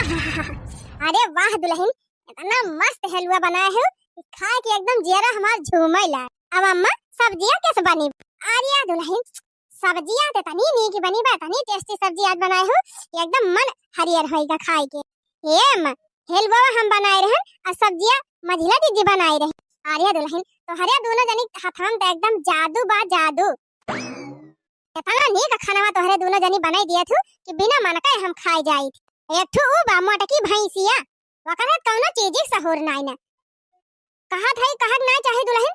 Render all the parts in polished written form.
अरे वाह दुल्हन, इतना मस्त हलवा बनाया है कि खा के एकदम जेरा हमार झूमैला। अब अम्मा सब्जियां कैसे बनी? अरे दुल्हन, सब्जियां तो तनी नी की बनी बा, तनी टेस्टी सब्जी आज बनाए हो कि एकदम मन हरियर होएगा खाए के। ये अम्मा हलवा हम बनाए रहे और सब्जियां मझिला दीदी बनाई रही। अरे दुल्हन, तो हरे दोनों जनी हाथन तो एकदम जादू बा जादू। इतना नी का खाना तो हरे दोनों जनी बनाई दिया थू कि बिना मन के हम खाई जाई। एक ठू बा मोटकी भैंसिया वकरत कौनो चीज सहूर नाई ना कहत है कहत ना चाहे दुल्हन।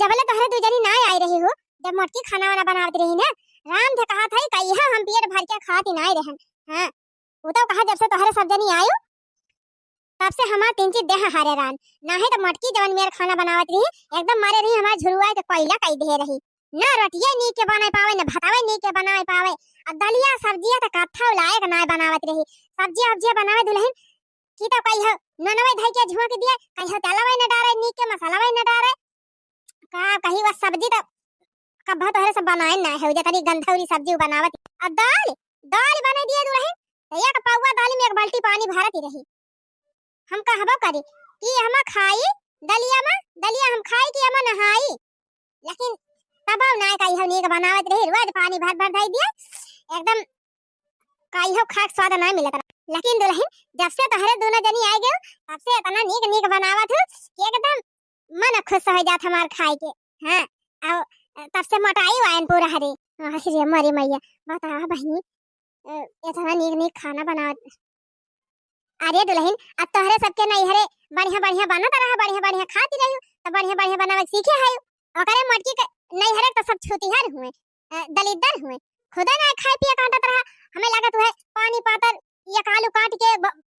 जबले तोहरे दू जनी ना आई रही हो, जब मोटकी खाना वाना बनावत रही ना, राम थे कहत है कहिया हम पेट भर के खाती नाई रहन। हां वो तो कहा जब से तोहरे सब जनी आयो तब से हमार तीन चीज देह हारे रान ना है। तो मोटकी जवन मेर खाना बनावत रही एकदम मारे रही हमार झुरुआ के कोयला कई दे रही। ना रोटियां नी के बनाए पावे, ना भातावे नी के बनाए पावे, और दलिया सब्जियां तो कत्था लायक ना बनावत रही। सब्जी बनावे दुल्हन की तो कहियो ननवे धई के झोंक दिए, कहियो तेलवे न डारे, नी के मसालावे न डारे, का कही वो सब्जी तो कब्बा तोहरे सब बनाए ना है जे तनी गंधौरी सब्जी बनावत। और दाल दाल बना दिए दुल्हन, एक पौवा दाल में एक बाल्टी पानी भरत ही रही। हम कहबो करी कि हम खाई दलिया हम खाई कि हम नहाई, लेकिन तब ना कहियो नी के बनावत रही। रोज पानी भर भर धई दिए, एकदम कहियो खा के स्वाद ना मिलत। लेकिन दुल्हन जब से तोहरे दोनों जनी आ गए तब से इतना नीक नीक बनावत हो कि एकदम मन खुश हो जात हमार खाए के। हां और तब से मोटाई वायन पूरा हरे। हरे मरी मैया बता बहनी, इतना नीक नीक खाना बनावत। अरे दुल्हन अब तोहरे सबके नहीं हरे बढ़िया बढ़िया बनत रहा, बढ़िया बढ़िया खाती रही तो बढ़िया बढ़िया बनावे सीखे है। ओकरे मोटकी के नहीं हरे तो सब छूतीहर हुए, दलिद्दर हुए, खुदा ना खाए पिए काटत रहा। हमें लागत है पानी पातर ये आलू काट के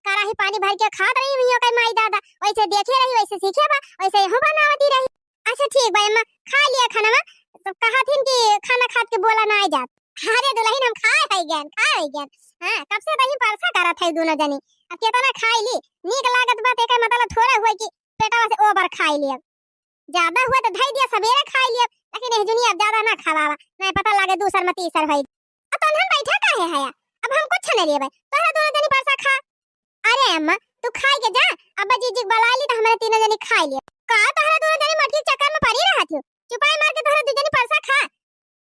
कराही पानी भर के खात रही हुई के माई दादा, वैसे देखे रही वैसे सीखे बा, वैसे हो बनावती रही। अच्छा ठीक बा अम्मा, खा लिया खाना में तो कहथिन कि खाना खात के बोला ना आ जात। अरे दुल्हन हम खाए है ज्ञान। हां कब से तही परसा करत है दोनों जनी, अब केतना खाई ली नीक लागत बा, एका मतलब थोड़ा हुआ कि पेटवा से ओवर खाई लिया, ज्यादा हुआ तो धई दिया सवेरे खाई लिया, लेकिन ए दुनिया ज्यादा ना खावावा नहीं पता लागे दूसर में तीसर होई। अब तो हम बैठा काहे है, अब हम कुछ नहीं लेबे, तोहरा दोनों जनी परसा खा। अरे अम्मा तू खाई के जा, अब्बा जी बुला ली तो हमारे तीनों जनी खाई लिया। का तोहरा दोनों जनी मटकी चक्कर में पड़ी रहत हो, चुपाई मार के तोहरा दो जनी परसा खा,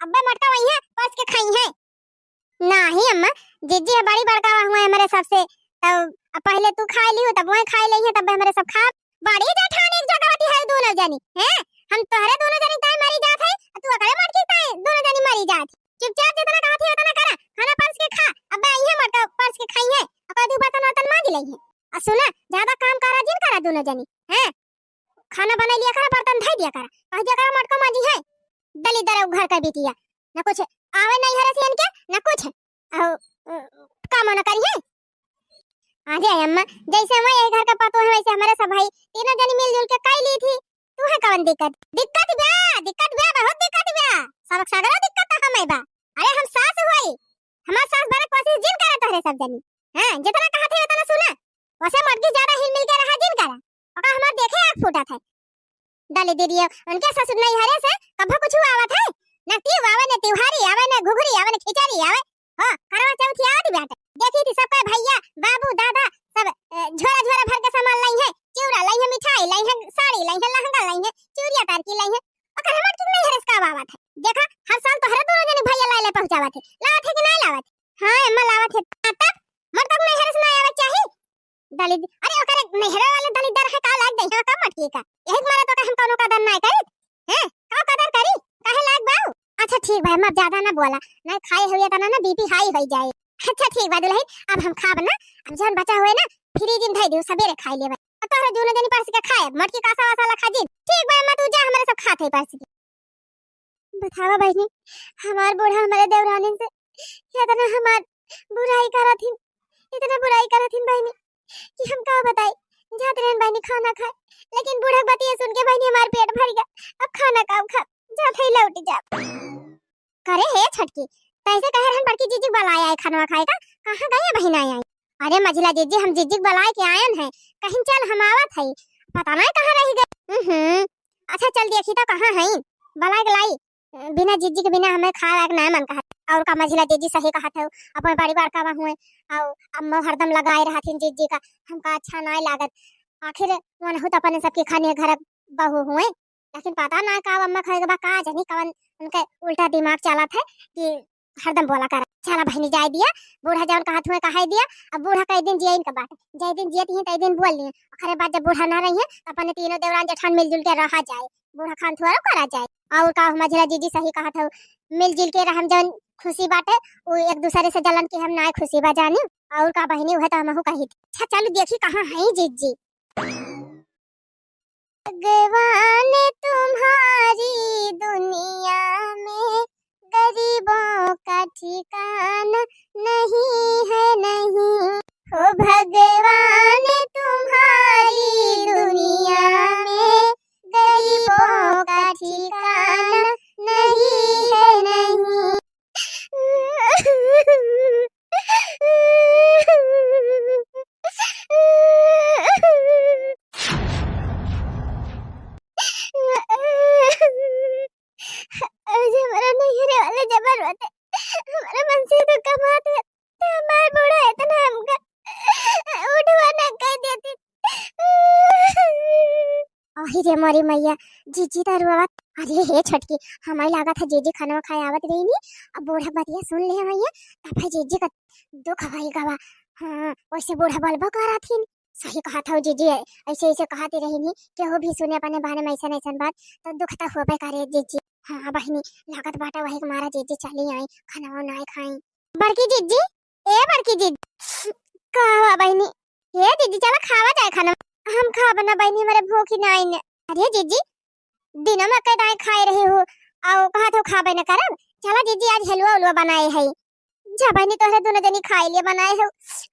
अब्बा मटका वही है पास के खाई है। नहीं अम्मा जीजी है बड़ी बड़का हुए हमारे सबसे, तो पहले तू खाई ली हो तब वही खाई ली है, तब हमारे सब खा बड़ी जेठानी एक जगहती है दोनों जनी हैं। हम तोहरे दोनों जनी ताई मरी जात है, तू अकड़े मटकी ताई दोनों जनी मरी जात। चुपचाप जितना कहत है उतना करा, खाना परस के खा, अब्बा आई है मटका परस के खाई है, और तू बर्तन वर्तन मांज लई है। और सुना ज्यादा काम करा जिन करा दोनों जनी हैं, खाना बना लिया करा, बर्तन धई दिया करा, कह दिया करा मटका मांजी है। दलिद्दर घर का बिटिया ना कुछ आवे नहीं हरे से इनके ना कुछ काम ना करी है। अरे अम्मा जैसे मैं यही घर का पतो है वैसे हमारे सब भाई तीनों जनी मिलजुल के कई ली थी, तू है कौन दिक्कत दिक्कत बा बहुत दिक्कत बा, सब सगरा दिक्कत हमें बा। अरे हम सास होई, हमार सास बड़े कोशिश जिन करत रहे सब जनी। हां जितना कहत है उतना सुना, वैसे मर्जी ज्यादा हिल मिल के रहा जिन करा, ओका हमार देखे आंख फूटा था। दली दीदी उनके ससुर नहीं हरे से कभी कुछ आवत है ना, तीव आवे ना तिवारी आवे ना घुघरी आवे ना खिचड़ी आवे। हां करवा चौथ आवत बेटा, देखी थी सबका भैया बाबू दादा सब झोरा झोरा भर के सामान लाई है, चिवड़ा लाई है, मिठाई लाई है, साड़ी लाई है, लहंगा लाई है, चूड़िया तार की लाई है, ओकर हमर की नहीं हरस का आवत है। देखा हर साल तो हर दोनों जने भैया लाई ले पहुंचावत है, लावत है कि नहीं लावत? हां अम्मा लावत है, तब मर तक नहीं हरस ना आवत चाहिए दलित। अरे ओकर नहरे वाले दलित है का लाग दे है का मटकी का, यही मारे तो हम कोनो कदर नहीं करी हैं, का कदर करी काहे लाग बाऊ। अच्छा ठीक भाई मैं ज्यादा ना बोला, नहीं खाए हुए तना ना बीपी हाई हो जाए। अच्छा ठीक बा दुल्हन, अब हम खाब ना, अब जौन बचा हुए ना फ्रिज में धई दियो सवेरे खाई लेबे, और तोहरा दोनों जनी परस के खाए मटकी का साला खा जी। ठीक बा अम्मा तू जा, हमारे सब खाते है परस के। बतावा बहनी हमार बूढ़ा हमारे देवरानी से इतना हमार बुराई करथिन, इतना बुराई करथिन बहनी कि हम का बताई। जात रहन बहनी खाना खाए, लेकिन बूढ़ा बतिया सुन के बहनी हमार पेट भर गया, अब खाना का खा जात है लौट जा। करे है छटकी कैसे कह रहन बड़की जीजी बुलाया है खाना खाए का, कहां गए बहन आई? अरे मझिला जीजी हम जीजी बुलाए के आयन है, कहीं चल हम आवत है, पता नहीं कहां रह गए। अच्छा चल देखी तो कहां है, बुला के लाई बिना जीजी के बिना हमें खा लायक ना मन कहा। और का मझिला जीजी सही कहा था, अपन परिवार का हुए और अम्मा हरदम लगाए रहा थी जीजी का, हमका अच्छा ना लागत। आखिर मन हो तो अपने सबके खाने घर बहू हुए, लेकिन पता ना का अम्मा खाए के का जानी कवन उनके उल्टा दिमाग चला था कि हरदम बोला कर चला बहनी जाए दिया बूढ़ा जौन कहा हुए कहा दिया। अब बूढ़ा कई दिन जिये इनका बात जय दिन जियत ही कई दिन बोल लिए, अखरे बाद जब बूढ़ा ना रही है तो अपने तीनों देवरान जेठान मिलजुल के रहा जाए, बूढ़ा खान थोड़ा करा जाए। और का मझिला जीजी सही कहा था, मिलजुल के रहम जौन खुशी बाटे वो एक दूसरे से जलन के हम ना खुशी बा जानी। और का बहनी हुआ तो हमहू कही थी। अच्छा चलो देखी कहाँ है जीजी। भगवान तुम्हारी दुनिया में गरीबों का ठिकाना नहीं है नहीं, हो भगवान तुम्हारी दुनिया में गरीबों का ठिकाना नहीं है नहीं। आज हमारा नैहरे वाले जबर होते, हमारा मन से तो कमाते तो हमार बूढ़ा इतना हमका उठवा ना कह देती। आही रे मारी मैया जीजी दरुआत। अरे हे छटकी हमारी लागत है जीजी खाना खाए आवत रही नी, अब बूढ़ा बतिया सुन ले भैया तब है जीजी का दुख भाई गवा। हाँ वैसे बूढ़ा बलबा करा थी, सही कहा था जीजी ऐसे ऐसे कहती रही नी कि वो भी सुने अपने बारे में ऐसा ऐसा बात तो दुख तो होबे करे जीजी। हाँ बहनी लागत बाटा वही मारा जीजी चली आई खाना ना खाई। बड़की जीजी ए बड़की जीजी कहा बहनी ये जीजी चला खावा जाए खाना, हम खा बना बहनी हमारे भूख ही नहीं ने। अरे जीजी दिनों में कई दाई खाए रही हो और कहा तो खा बना करब, चला जीजी आज हलवा उलवा बनाए है जा बहनी तोहरे दोनों जनी खाए लिए बनाए हो,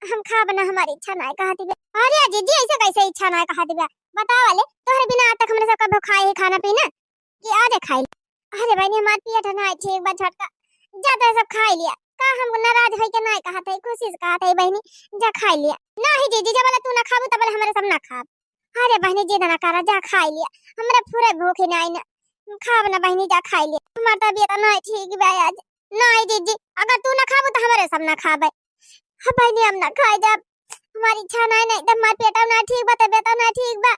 हम खा बना हमारी इच्छा ना कहा दिबे। अरे जीजी ऐसे कैसे इच्छा ना कहा दिबे बता वाले तोहरे बिना आज तक हमने सब कब खाए खाना पीना कि आज खाए। अरे बहनी हमार पेट ना ठीक बा झटका जा तो सब खा लिया का हम नाराज है के ना कहा था खुशी से कहा था बहनी जा खा लिया ना ही जीजी जब तू ना खाबू तब हमारे सब ना खा। अरे बहनी जिद ना करा जा खा लिया हमरा पूरे भूख ही नहीं ना खाब ना बहनी जा खा लिया हमार तबीयत ना ठीक बा आज नहीं जीजी अगर तू ना खाबू तो हमारे सब ना खाबे। हां बहनी हम ना खाए जब हमारी इच्छा नहीं ना एकदम मार पेट ना ठीक बा तबीयत ना ठीक बा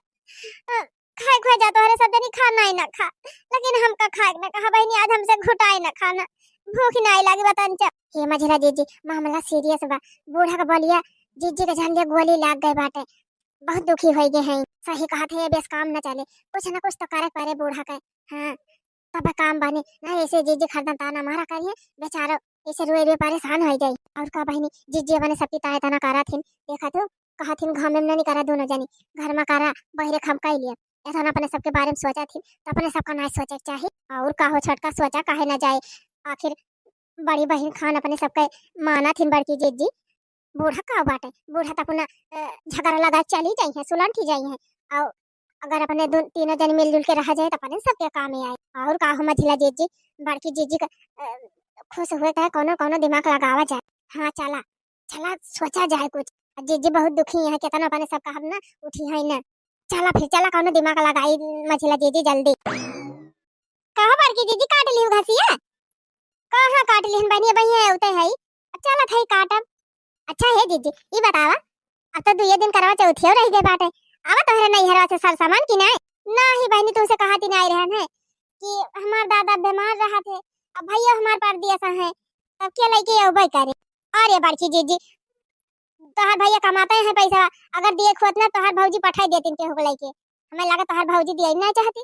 खाए खा जा तो हरे सब जनी खाना ही ना खा, लेकिन हम का खाए ना कहा बहनी आज हमसे घुटाए ना खाना भूख नहीं लगी बतान चा। हे मझिला जीजी मामला सीरियस बा, बूढ़ा का बोलिया जीजी के झंडे गोली लाग गए बाटे बहुत दुखी हो गए हैं। सही कहा थे बेस काम न चले कुछ न कुछ तो करे परे बूढ़ा के। हाँ तब काम बने ना ऐसे जीजी खरदन ताना मारा करिए बेचारा ऐसे रोए रोए परेशान हो जाए। और का बहनी जीजी बने सबकी ताए तना करा थी देखा तो कहा थी घर में नहीं करा दोनों जनी घर में करा बहरे खमका लिया ऐसा अपने सबके बारे में सोचा थी तो अपने सबका ना सोचे चाहिए और का हो छटका सोचा काहे ना जाए। आखिर बड़ी बहन खान अपने सबके माना थी बड़की जीजी बूढ़ा का बाटे बूढ़ा तो अपना झगड़ा लगा चली जाई है सुलट ही जाई है और अगर अपने तीनों जन मिलजुल के रह जाए तो अपने सबके काम में आए। और का हो मझिला जीजी बड़की जीजी का खुश हुए कहे कोनो कोनो दिमाग लगावा जाए। हाँ चला चला सोचा जाए कुछ जीजी बहुत दुखी है कितना अपने सबका हम ना उठी है ना चला फिर चला कोनो दिमाग लगाई मझिला जीजी जल्दी। कहा बड़की जीजी काट ली घसिया कहाँ काट ली बनिए बनिए उते है चला थई काटब। अच्छा है जीजी ये बतावा अब तो 2 दिन करवा चौथियो रह गए बाटे आवा तोहरे नहीं हरवा से सर सामान की नहीं बहनी तुमसे कहा थी नहीं रहन है कि हमार दादा बीमार रहा थे अब भैया हमार पर दिया सा है तब के लेके अबे करे। अरे बड़की जीजी तोहर भैया कमाते हैं पैसा अगर दिए खोत ना तोहर भौजी पठाई देती के हो लेके हमें लगा तोहर भौजी दिया नहीं चाहती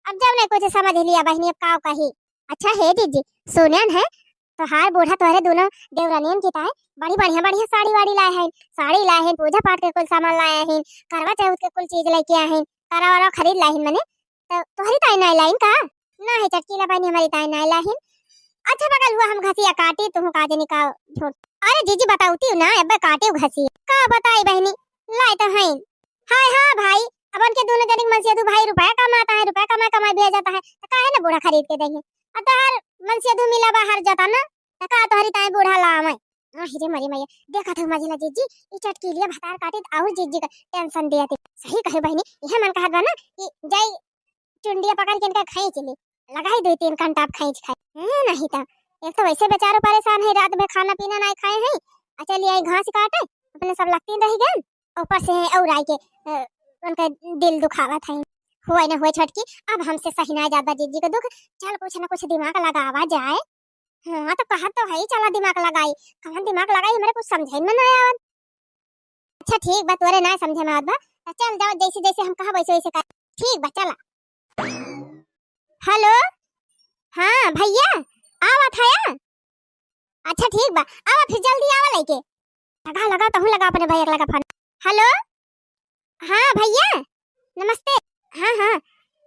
अब जब नहीं कुछ समझ लिया बहनी अब का कही। अच्छा है जीजी सुनन है तोहार बूढ़ा तोहरे दोनों देवरानियन की ताए बड़ी बढ़िया बढ़िया साड़ी वाड़ी लाए हैं साड़ी लाए हैं पूजा पाठ के कुल सामान लाए हैं करवा चौथ के कुल चीज लेके आए हैं करा वाला खरीद लाए हैं मैंने तो तोहरी ताई नहीं लाइन का ना है चटकीला बहनी हमारी ताई नहीं लाए हैं। अच्छा बगल हुआ हम घसिया काटी तुम काजनी का झूठ। अरे जीजी बताऊती हूँ ना अब काटी घसी का बताई बहनी लाए तो हैं। हाय हाँ भाई अब उनके दोनों जनिक मनसिया तू भाई रुपया कमाता है रुपया कमा कमा भेज जाता है तो काहे ना बूढ़ा खरीद के देंगे अब तो हर मनसिया तू मिला बाहर जाता ना तो का तोहरी ताई बूढ़ा ला मैं रे मरी मैया देखा था मझिला जीजी ई चटकी लिया भतार काटे और जीजी का टेंशन दिया थी। सही कहे बहनी यह मन कहा ना कि जाई चुंडिया पकड़ के इनका खाई चली लगाई 2-3 घंटा आप खींच खाई नहीं तो एक तो वैसे बेचारे परेशान है, रात में खाना पीना नहीं खाए हैं। चलिए आई घास काटे अपने सब लगती रही गए, ऊपर से और आई के उनका दिल दुखावा था। हुआ ना हुआ छटकी, अब हमसे सही ना जाता जीजी का दुख। चल कुछ ना कुछ दिमाग लगावा जाए। हाँ तो कहा तो है ही, चला दिमाग लगाई। कहाँ दिमाग लगाई हमारे कुछ समझे में ना आया। अच्छा ठीक बा, तोरे ना समझे में आवत। चल जाओ, जैसे जैसे हम कहा वैसे वैसे कर। ठीक बा चला। हेलो हाँ भैया आवत है। अच्छा ठीक बा, आवा फिर जल्दी आवा लेके। लगा लगा तो हूँ, लगा अपने भैया लगा फोन। हेलो हाँ भैया नमस्ते। हाँ हाँ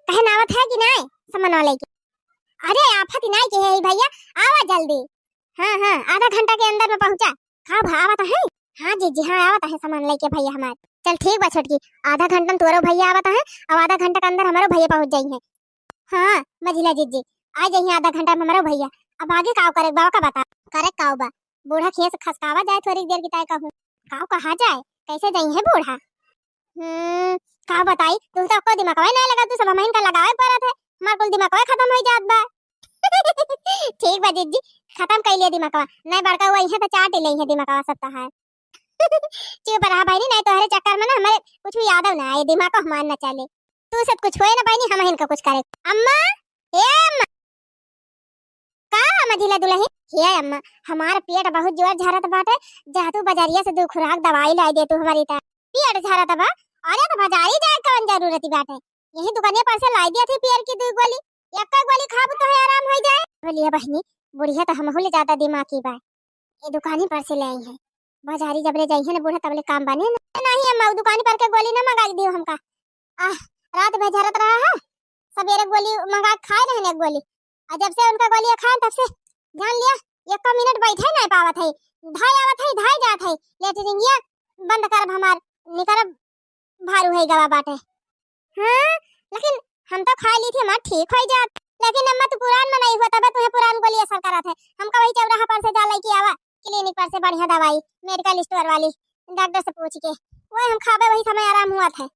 कहन आवत है कि नहीं सामान वाले की? अरे आफत ही नहीं के है भैया, आवा जल्दी। हाँ हाँ आधा घंटा के अंदर में पहुंचा। हाँ आवत है। हाँ जी जी हाँ आवत है सामान लेके भैया हमारे। चल ठीक बा छोटकी, आधा घंटा में तोरो भैया आवत है और आधा घंटा के अंदर हमारे भैया पहुंच जाएंगे। हाँ मझिला जीजी आ जाइए आधा घंटा में हमारे भैया। अब आगे काव करे बाबा का बता। करे काव बा बूढ़ा खेत खसकावा जाए थोड़ी देर की ताय कहूं। काव कहा जाए, कैसे जाई है बूढ़ा? का बताई तू तो को दिमाग में नहीं लगा, तू सब महीन का लगावे परत है। हमार कुल दिमाग खत्म हो जात बा। ठीक बा जीजी खत्म कर लिया दिमाग, नहीं बड़का हुआ इहे तो चाट ले है दिमाग सब तो है। चुप रहा भाई, नहीं तो हरे चक्कर में ना हमारे कुछ भी याद ना आए, दिमाग को हमार ना चले। तू सब कुछ होए ना पाई, हम इनका कुछ करे। अम्मा ए अम्मा का मझिला दुल्हन हे अम्मा, हमार पेट बहुत जोर झरत बाटे। जा तू बाजारिया से 2 खुराक दवाई लाई दे तू हमारी ता। पेट झरत बा, अरे तो बाजारी जाए कौन जरूरत बाटे, यही दुकाने पर से लाई दिया थी पियर की 2 गोली। एक का गोली खाब तो है आराम हो जाए। बोलिए बहनी बुढ़िया तो हम ले ज्यादा दिमाग की बा, ये दुकानी पर से ले आई है। बाजारी जब ले जाई है ना बूढ़ा तब ले काम बने ना। नहीं अम्मा दुकान पर के गोली ना मंगा दियो हमका। आह रात में झरत रहा है, सवेरे गोली मंगा खाए रहे एक गोली, और जब से उनका गोली खाए तब से जान लिया 1 मिनट बैठे नहीं पावत है। धाय आवत है धाय जात है, लेटरिंगिया बंद कर हमार निकर भारू है गवा बाटे। हां लेकिन हम तो खा ली थी, हमार ठीक हो जात। लेकिन अम्मा तू पुरान में नहीं हुआ तब तुम्हें पुरान गोली असर करत है। हमका वही चौराहा पर से जा लेके आवा क्लिनिक पर से बढ़िया दवाई मेडिकल स्टोर वाली डॉक्टर से पूछ के, वो हम खावे वही समय आराम हुआ था।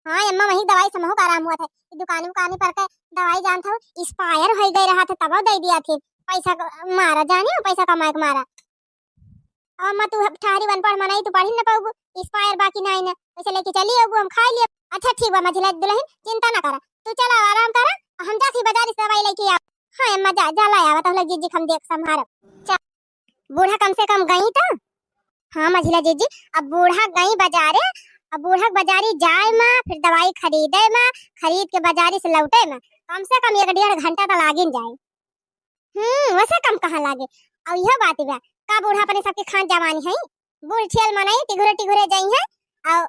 हाँ अम्मा वही दवाई से हमको आराम हुआ था। दुकान पर के दवाई जानता हूँ एक्सपायर हो गई रहा था तब दे दिया थी। पैसा मारा जाने पैसा कमाए के मारा। अम्मा तू ठहरी वन पढ़ मनाई तू पढ़ी न पाऊ, एक्सपायर बाकी नहीं ना वैसे लेके चली अब हम खा लिए। अच्छा ठीक बा मझिला दुल्हन चिंता ना करा, तू चला आराम करा, हम जाके बाजार से दवाई लेके आ। हां अम्मा जा जा ला आवा तो जीजी हम देख संभार। चल बूढ़ा कम से कम गई तो। हां मझिला जीजी अब बूढ़ा गई बाजारे, अब बूढ़ा बाजारी जाए मां फिर दवाई खरीदे मां, खरीद के बाजारी से लौटे मां कम से कम 1-1.5 घंटा तो लागिन जाए। वैसे कम कहां लागे। और यह बात बा का बूढ़ा अपने सबके खान जवानी है, बूढ़ छियल मनाई टिघुरे टिघुरे जाई है और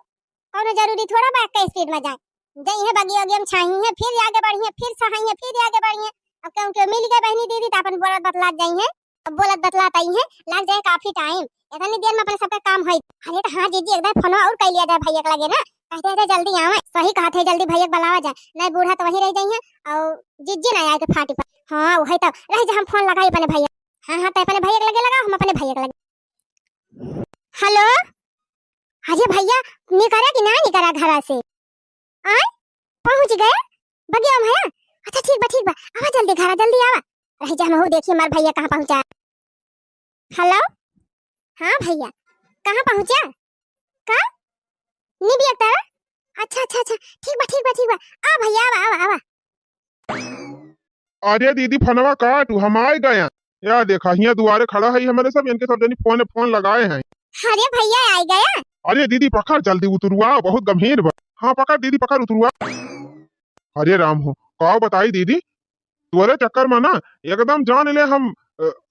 कोनो जरूरी थोड़ा बा के स्पीड में जाए। जाई है बगी बगी हम छाई है फिर आगे बढ़ी है फिर सहाई है फिर आगे बढ़ी है। अब क्यों मिल गए बहनी दीदी तो अपन बोलत बतला जाई है, अब बोलत बतलात आई है लग जाए काफी टाइम, इतनी देर में अपने सबका काम होई। अरे तो हां जीजी एक बार फोन और कर लिया जाए भैया के लगे ना, कहते थे जल्दी आवे। सही कहा थे जल्दी भैया बुलावा जाए, नहीं बूढ़ा तो वहीं रह जाई है और जीजी ना आए के फाटी पर। हां वही तो रह जा हम फोन लगाई अपने भैया। हां तो अपने भैया के लगे लगा, हम अपने भैया के लगे। हेलो अरे भैया निकरा कि ना निकरा घर से आए पहुंच गए बगिया में है। अच्छा ठीक बा आवा जल्दी घर जल्दी आवा, रह जा हम देखिए हमार भैया कहां पहुंचा। हेलो हां भैया कहां पहुंचा का निबिया तारा? अच्छा ठीक बा आ भैया आवा। अरे दीदी फनवा काटू हम आ गए। या देखा हिया दुआरे खड़ा है हमारे सब, इनके सब जनी फोन लगाए हैं। अरे भैया आ गया। अरे दीदी पकड़ जल्दी उतरुआ, बहुत गंभीर बा। हाँ पकड़ दीदी पकड़ उतरुआ। अरे राम हो का बताई दीदी, तुअरे चक्कर में ना एकदम जान ले हम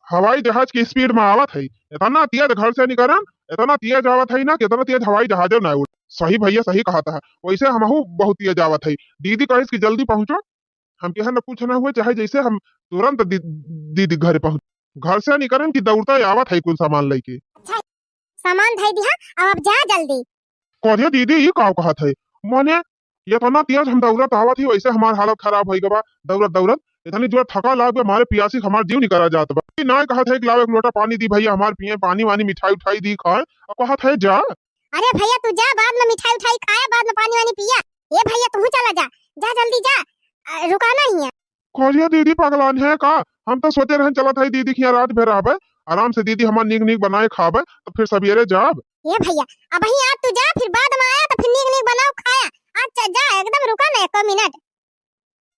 हवाई जहाज की स्पीड में आवत है। इतना तेज घर से निकलन, इतना तेज आवत है ना, कितना तेज हवाई जहाज ना उड़। सही भैया सही कहा था, वैसे हमहू बहुत तेज आवत है। दीदी कहिस कि जल्दी पहुंचो, हम कहा न पूछना हुए चाहे जैसे हम तुरंत दीदी घर पहुंच। घर से निकलन की दौड़ता आवत है कुछ सामान लेके। सामान धई दिया अब आप जा जल्दी। कहिए दीदी ये का कहत है, माने ये तो ना तेज हम दौड़त आवत ही, वैसे हमार हालत खराब हो गबा दौड़त इतनी जोर थका लाग हमारे पियासी हमार जीव निकला जात बा। ना कहत है कि लाओ 1 लोटा पानी दी भैया हमार पिए, पानी वानी मिठाई उठाई दी खाए, और कहत है जा। अरे भैया तू जा, बाद में मिठाई उठाई खाया बाद में पानी वानी पिया। ये भैया तू चला जा, जा जल्दी जा, रुका नहीं है। खोजिए दीदी पगलान है का। हम तो सोचे रहे चला था दीदी की रात भर आवे, आराम से दीदी हमार नीक नीक बनाए खावे तो फिर सवेरे जाब। ये भैया अब ही आज तू जा, फिर बाद में आया तो फिर नीक नीक बनाओ खाया। आज जा एकदम, रुका ना एक मिनट।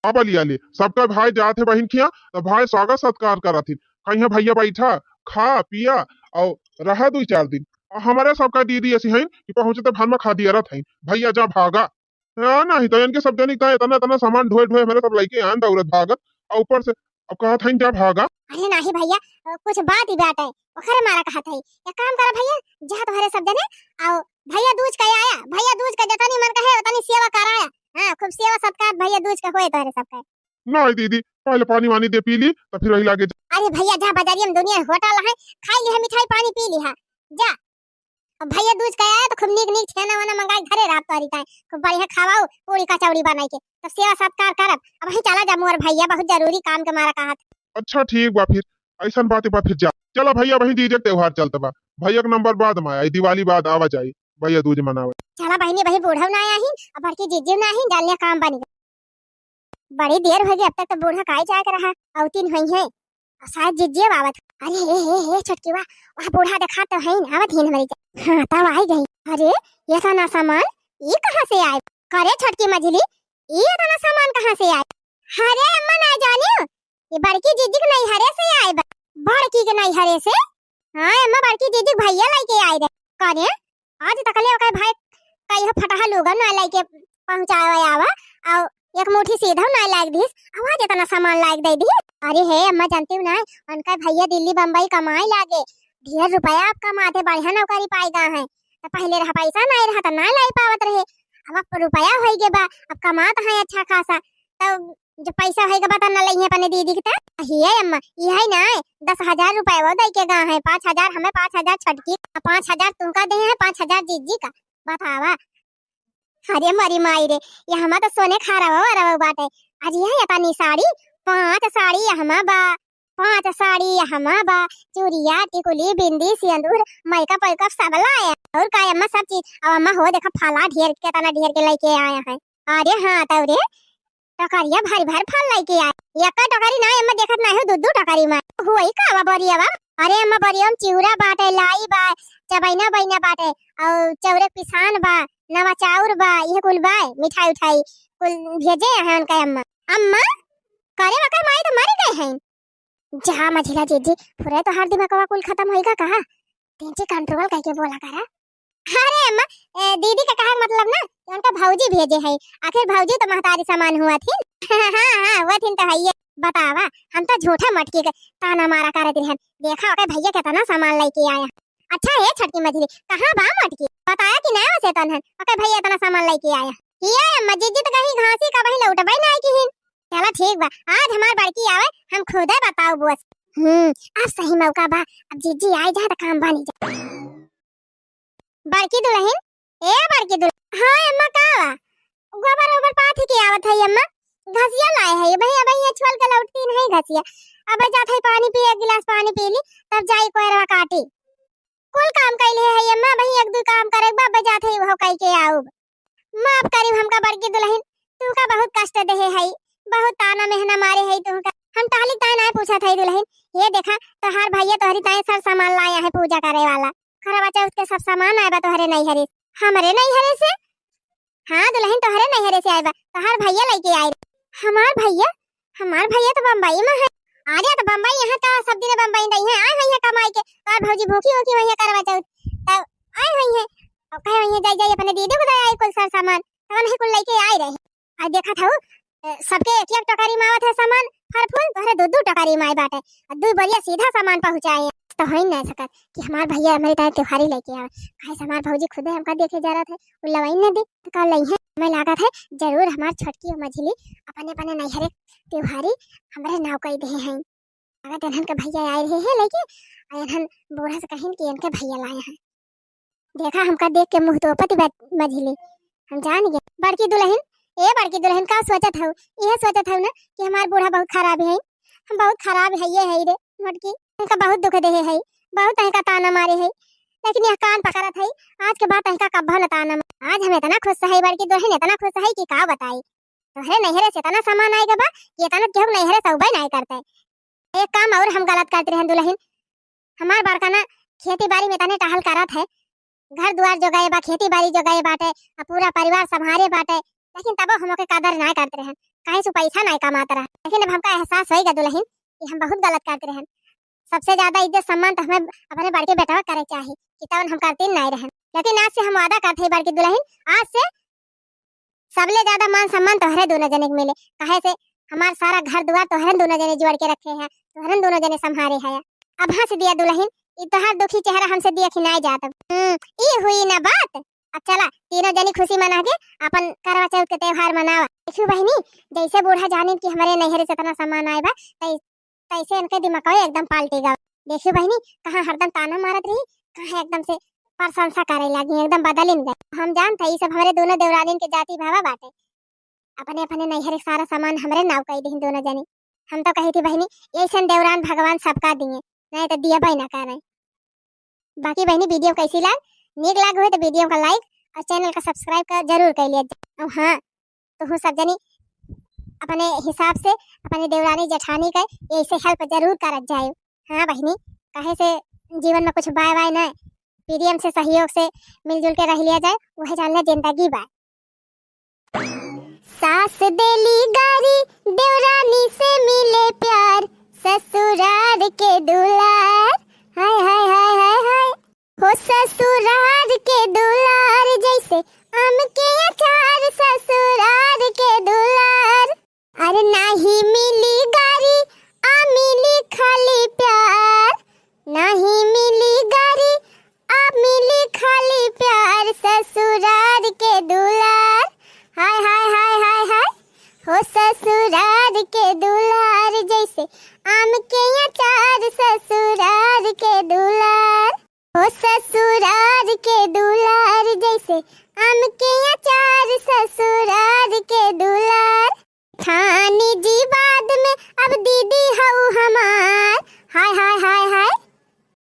अब लिया ले सबका भाई जाते बहन खिया तो भाई स्वागत सत्कार करथिन, कहीं भैया बैठा खा पिया और रहा 2-4 दिन। और हमारे सबका दीदी ऐसी है कि पहुंचे तो भान में खा दिया रहा भैया जा भागा। नहीं तो इनके सब जनिक इतना इतना सामान ढोए ढोए मेरे सब लेके आन दौड़त भागत और ऊपर से अब कहा था जा भागा। अरे नहीं भैया, कुछ बात ही बात है, ओखरे मारा कहा था। एक काम करा भैया, जा तुम्हारे सब जने आओ, भैया दूज का आया, भैया दूज का जतनी मन का है उतनी सेवा कराया। हां खूब सेवा सत्कार भैया दूज का होए तोहरे सबका। नहीं दीदी पहले पानी वानी दे पी ली तो फिर वही लागे। अरे भैया जा, बाजारिया में दुनिया होटल है, खाई ली है मिठाई पानी पी ली है, जा। अब भैया दूज का आया तो खूब नीक नीक छेना वना मंगाई घरे रात तारी ताई, खूब बढ़िया खावाओ, पूरी कचौड़ी बनाई के तो सेवा सत्कार करब। अब ही चला जा मोर भैया, बहुत जरूरी काम के मारा कहा। अच्छा ठीक बा, फिर ऐसा बात बा फिर जा चला भैया वही दीदी त्योहार चलता बा, भैया के नंबर बाद में आया दिवाली बाद आवा जाए भैया दूज मनावे। चला बहनी भाई बूढ़ा ना आया ही, अब बड़की जीजी ना ही, जालिया काम बनी बड़ी देर हो गई, अब तक तो बूढ़ा काई जाए रहा औतीन हुई है, शायद जीजी आवत। अरे हे छोटकी वहाँ बूढ़ा देखा तो है आवत ही हमारी। हाँ तब आई गई। अरे ये साना सामान ये कहाँ से आए? करे छोटकी मझली ये साना सामान कहाँ से आए? अरे अम्मा ना जानी, ये बड़की जीजी के नहीं हरे से आए, बड़की के नहीं हरे से। हाँ अम्मा बड़की जीजी भैया लेके आए रे। करे आज तक ले ओके भाई कई फटाहा लोग ना लेके पहुंचावे आवा और एक मुट्ठी सीधा ना लाग दिस, आवाज इतना सामान लाग दे दी। अरे हे अम्मा जानती हूँ ना, उनका भैया दिल्ली बम्बई कमाए लागे, ढेर रुपया आप कमाते, बढ़िया नौकरी पाएगा है। तो पहले रहा पैसा नहीं रहा तो ना लाई पावत रहे, अब रुपया हो गए बा, अब कमाता है अच्छा खासा, तो जो पैसा होगा बता ना लइहे अपने दीदी के। ये अम्मा ये ना 10,000 रुपया वो दे के गा है, 5,000 हमें, 5,000 छटकी, 5,000 तुमका दे है, 5,000 जीजी का, बतावा। अरे मरी माई रे, ये हमा तो सोने खा रहा बाटे। अरे ये अपनी साड़ी 5 साड़ी हमा बा, 5 साड़ी हमा बा, चूड़िया टिकुली बिंदी सिंदूर मैकअप वैकअप सब लाया और का अम्मा सब चीज। अब अम्मा हो देखा फला ढेर के तना ढेर के लेके आया है। अरे हाँ तो रे टकरिया भारी भारी फल लेके आए, एक टकरी ना अम्मा देखत ना है, दू टकरी में होई का बरिया बा। अरे अम्मा बरिया में चिउरा बाटे, लाई बा, चबैना बैना बाटे और चौरे पिसान बा, नवा चाउर बा, ये कुल बा, मिठाई उठाई कुल भेजे हैं उनका अम्मा। अम्मा करे वकर माई तो मर गए हैं। जा मझिला जीजी पूरे तो हर दिमाग कुल खत्म होएगा कहा, तेंचे कंट्रोल करके बोला करा। अरे अम्मा दीदी का कहा मतलब ना उनका भौजी भेजे है, आखिर भौजी तो महतारी समान हुआ थी। हाँ वो थी तो है ये, बतावा हम तो झूठा मटकी के ताना मारा करते हैं, देखा ओके भैया कितना सामान लेके आया। अच्छा है छटकी मछली कहाँ बा मटकी, बताया कि ना वैसे तन है ओके भैया इतना सामान लेके आया। ये अम्मा जीजी तो कहीं घासी का वही लौट भाई ना की ही। चला ठीक बा, आज हमार बड़की आवे हम खुद ही बताओ बस। अब सही मौका बा, अब जीजी आई जाए तो काम बनी जाए। बड़की दुल्हन ए बड़की दुल्हन, हाँ अम्मा का बा गोबर ओबर पाथी की आवत है अम्मा, घसिया लाए है भैया भैया छुअल के लौटती नहीं घसिया। अब जात है पानी पी, एक गिलास पानी पी ली तब जाई कोयरवा काटी, कुल काम कैले है अम्मा भई एक दो काम करे बाबा जात है वो कह के आओ। माफ करी हमका बड़की दुल्हन, तू का बहुत कष्ट देहे है, बहुत ताना मेहना मारे है तू का, हम ताली ताई ना पूछा था दुल्हन। ये देखा तोहार भैया तोहरी ताई सब सामान लाया है पूजा करे वाला, खरबा चौथ के सब सामान आए बा तोहरे नहीं हरे, हमरे नहीं हरे से। हाँ दुल्हन तोहरे नहीं हरे से आए बा, तोहार भैया लेके आए। हमार भैया तो बम्बई में है। अरे तो बम्बई यहाँ तो सब दिन बम्बई नहीं है, आए हुई है कमाई के, और भौजी भूखी होगी वही करवा चौथ तब आए हुई है, और कहे हुई है जाई जाई अपने दीदी को दे आई कुल सब सामान, तब नहीं कुल लेके आए रहे। आज देखा था सबके एक टोकरी में आवत है सामान, फल फूल तोहरे दो टोकरी में आए बाटे, और दो बढ़िया सीधा सामान पहुंचाए तो हो ही नहीं सकत कि हमार भैया हमारे तार त्योहारी लेके आवे। कहे हमार भौजी खुद हमका देखे जा रहा था, वो लवाई न दे तो कल नहीं है, मैं लागत है जरूर हमार छोटकी और मझली अपने अपने नैहरे त्योहारी हमारे नाव कई दे हैं। अगर इन्हन के भैया आए रहे हैं लेके इन्हन बूढ़ा से कहिन कि इनके भैया लाए हैं, देखा हमका देख के मुंह तो पति मझली हम जान गए। बड़की दुल्हन ए बड़की दुल्हन का सोचत हूँ, यह सोचत हूँ ना कि हमार बूढ़ा बहुत खराब है, हम बहुत खराब है ये है रे मटकी, इनका बहुत दुख दे है, बहुत इनका ताना मारे है, लेकिन यह कान पकड़त है, आज के बाद इनका कब्बा न ताना। आज हम इतना खुश है बड़की दुल्हन इतना खुश है कि का बताई, तोहरे नैहरे से तना सामान आएगा बा ये तना केहू नैहरे से उबे नहीं करता है। एक काम और हम गलत करते रहन दुल्हन, हमार बड़काना खेती बाड़ी में तने टहल करत है, घर द्वार जो गए बा, खेती बाड़ी जो गए बाटे, पूरा परिवार संभारे बाटे, लेकिन तब हम के कदर ना करते रहन, काहे से पैसा नहीं कमाते रहन। लेकिन अब हमका एहसास होएगा दुल्हन कि हम बहुत गलत करते रहन। सबसे ज्यादा इज्जत सम्मान तो हमें अपने बड़के बेटा करे चाहिए कि तवन हम करते नहीं रहन। लेकिन आज से हम वादा करते हैं बड़की दुल्हन, आज से सबले ज्यादा मान सम्मान तोहरे दोनों जने के मिले, काहे से हमार सारा घर द्वार तोहरे दोनों जने जोड़ के रखे हैं, तोहरे दोनों जने संभारे है। अब हंस दिया दुल्हन, तोहार दुखी चेहरा हमसे देख नहीं जाता। ये हुई ना बात। अब चला तीनों जनी खुशी मना के अपन करवा चौथ के त्योहार मनावा। देखियो बहनी, जैसे बूढ़ा जाने कि हमारे नैहरे से इतना सामान आए बा, तैसे इनके दिमाग एकदम पाल्टेगा। देखियो बहनी, कहाँ हरदम ताना मारत रही, कहाँ एकदम से प्रशंसा करे लगी, एकदम बदलिन गए। हम जानते ये सब हमारे दोनों देवरानिन के जाति भावा बाटे, अपने अपने नैहरे सारा सामान हमारे नाव कही दी दोनों जनी। हम तो कही थी बहनी ऐसा देवरान भगवान सबका दिए, नहीं तो दिया भाई ना करे। बाकी बहनी वीडियो कैसी नीक लाग हुई तो वीडियो का लाइक और चैनल का सब्सक्राइब कर जरूर कर लिया। हाँ तो हूँ सब जनी अपने हिसाब से अपने देवरानी जेठानी का ऐसे हेल्प जरूर कर जाए। हाँ बहनी, कहे से जीवन में कुछ बाय बाय ना, प्रेम से सहयोग से मिलजुल के रह लिया जाए, वह जानना जिंदगी बा। सास देली गारी देवरानी से मिले प्यार, ससुराल के दुलार, हाय हाय हाय हाय हाय हो ससुराल के दुलार, जैसे आम के अचार ससुराल के दुलार। अरे नहीं मिली गारी आ मिली खाली प्यार, नहीं मिली गारी आ मिली खाली प्यार, ससुराल के दुलार, हाय हाय हाय हाय हाय हो ससुराल के दुलार, जैसे आम के अचार ससुराल के दुलार, हो ससुराल के दुलार, जैसे आम के अचार ससुराल के दुलार। थानी जी बाद में अब दीदी हऊ हमार, हाय हाय हाय हाय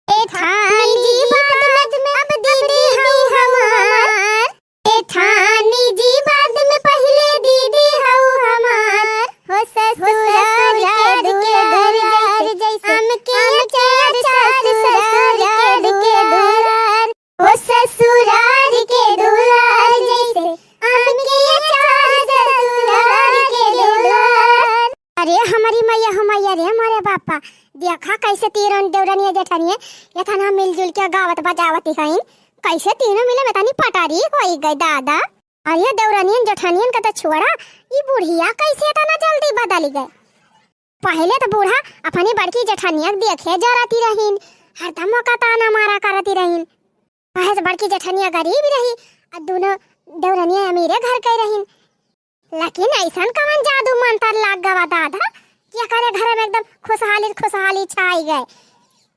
ए थानी जी बाद में अब दीदी हऊ हमार, ए थानी जी बाद में पहले दीदी हऊ हमार, हो ससुराल के दुलार, जैसे आम के अचार ससुराल के दुलार, हो ससुराल के दुलार, जैसे आम के अचार ससुराल के दुलार। अरे हमारी मैया हो मैया रे हमारे बापा, देखा कैसे तीनों देवरानिया जेठानिया ये थाना मिलजुल के गावत बजावत कहीं, कैसे तीनों मिले में तानी पटारी होई गई दादा। अरे देवरानियन जेठानियन का तो छोड़ा, ये बुढ़िया कैसे तना जल्दी बदल गए। पहले तो बूढ़ा अपनी बड़की जेठानिया देखे जराती रहीन, हरदम का ताना मारा करती रहीन। पहले से बड़की जेठानिया गरीब रही और दोनों देवरानिया अमीरे घर के रहीन। लेकिन ऐसा कवन जादू मंत्र लाग गवा दादा, क्या करे घर में एकदम खुशहाली खुशहाली छाई गए।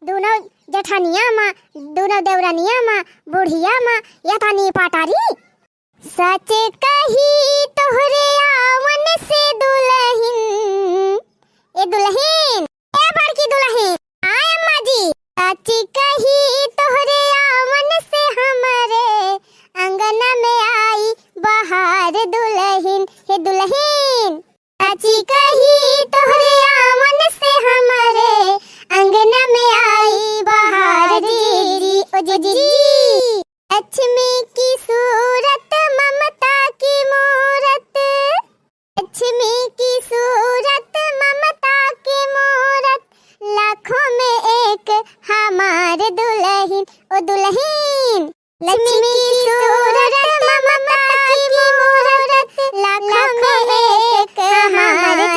दोनों जेठानिया माँ, दोनों देवरानिया माँ, बुढ़िया माँ, या तानी पटारी। सच कही तोहरे आवन से दुल्हन, ए दुल्हन ए बड़की दुल्हन आय अम्मा जी, सच कही तोहरे आवन से हमारे अंगना में आई बहार दुल्हन, हे दुल्हन सच कही तोहरे आवन से हमारे अंगना में आई बहार, जी ओ जी लक्ष्मी की सूरत ममता की मूरत, लक्ष्मी की सूरत ममता की मूरत, लाखों में एक हमारे दुल्हन, ओ दुल्हन लक्ष्मी की सूरत ममता की मूरत, लाखों में एक हमारे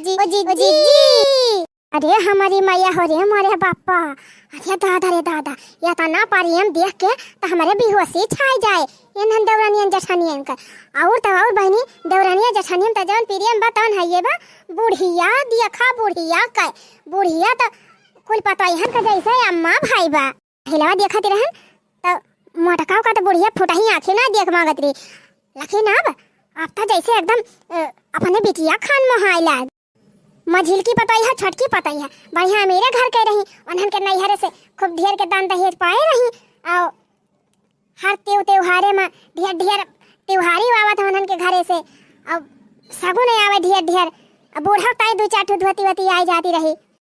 जी ओ जी। अरे हमारी मैया हो रे हमारे बापा, अरे दादा रे दादा, या तना पारियम देख के तो हमारे बेहोशी छाई जाए। इन देवरानियन जेठानियन का और तो और बहनी देवरानिया जेठानियन त जवन प्रियम बतावन है ये बा, बुढ़िया देखा बुढ़िया का, बुढ़िया तो कुल पता यहन का जैसे अम्मा भाई बा। हिलावा देखत रहन तो मोटकाव का तो बुढ़िया फुटही आंखें ना देख मांगत रही, लेकिन अब तो जैसे एकदम अपने बिटिया खान मोहाइला। मझिल की पताई है, छटकी पताई है, बढ़िया मेरे घर के रही, उन्हन के नैहरे से खूब ढेर के दान दहेज पाए रही। और हर त्योहारे में ढेर ढेर त्योहारी आवत उन्हन के घरे से। अब सगुन आवे ढेर ढेर। अब बूढ़ा ताई दो चार ठो धोती वती आई जाती रही।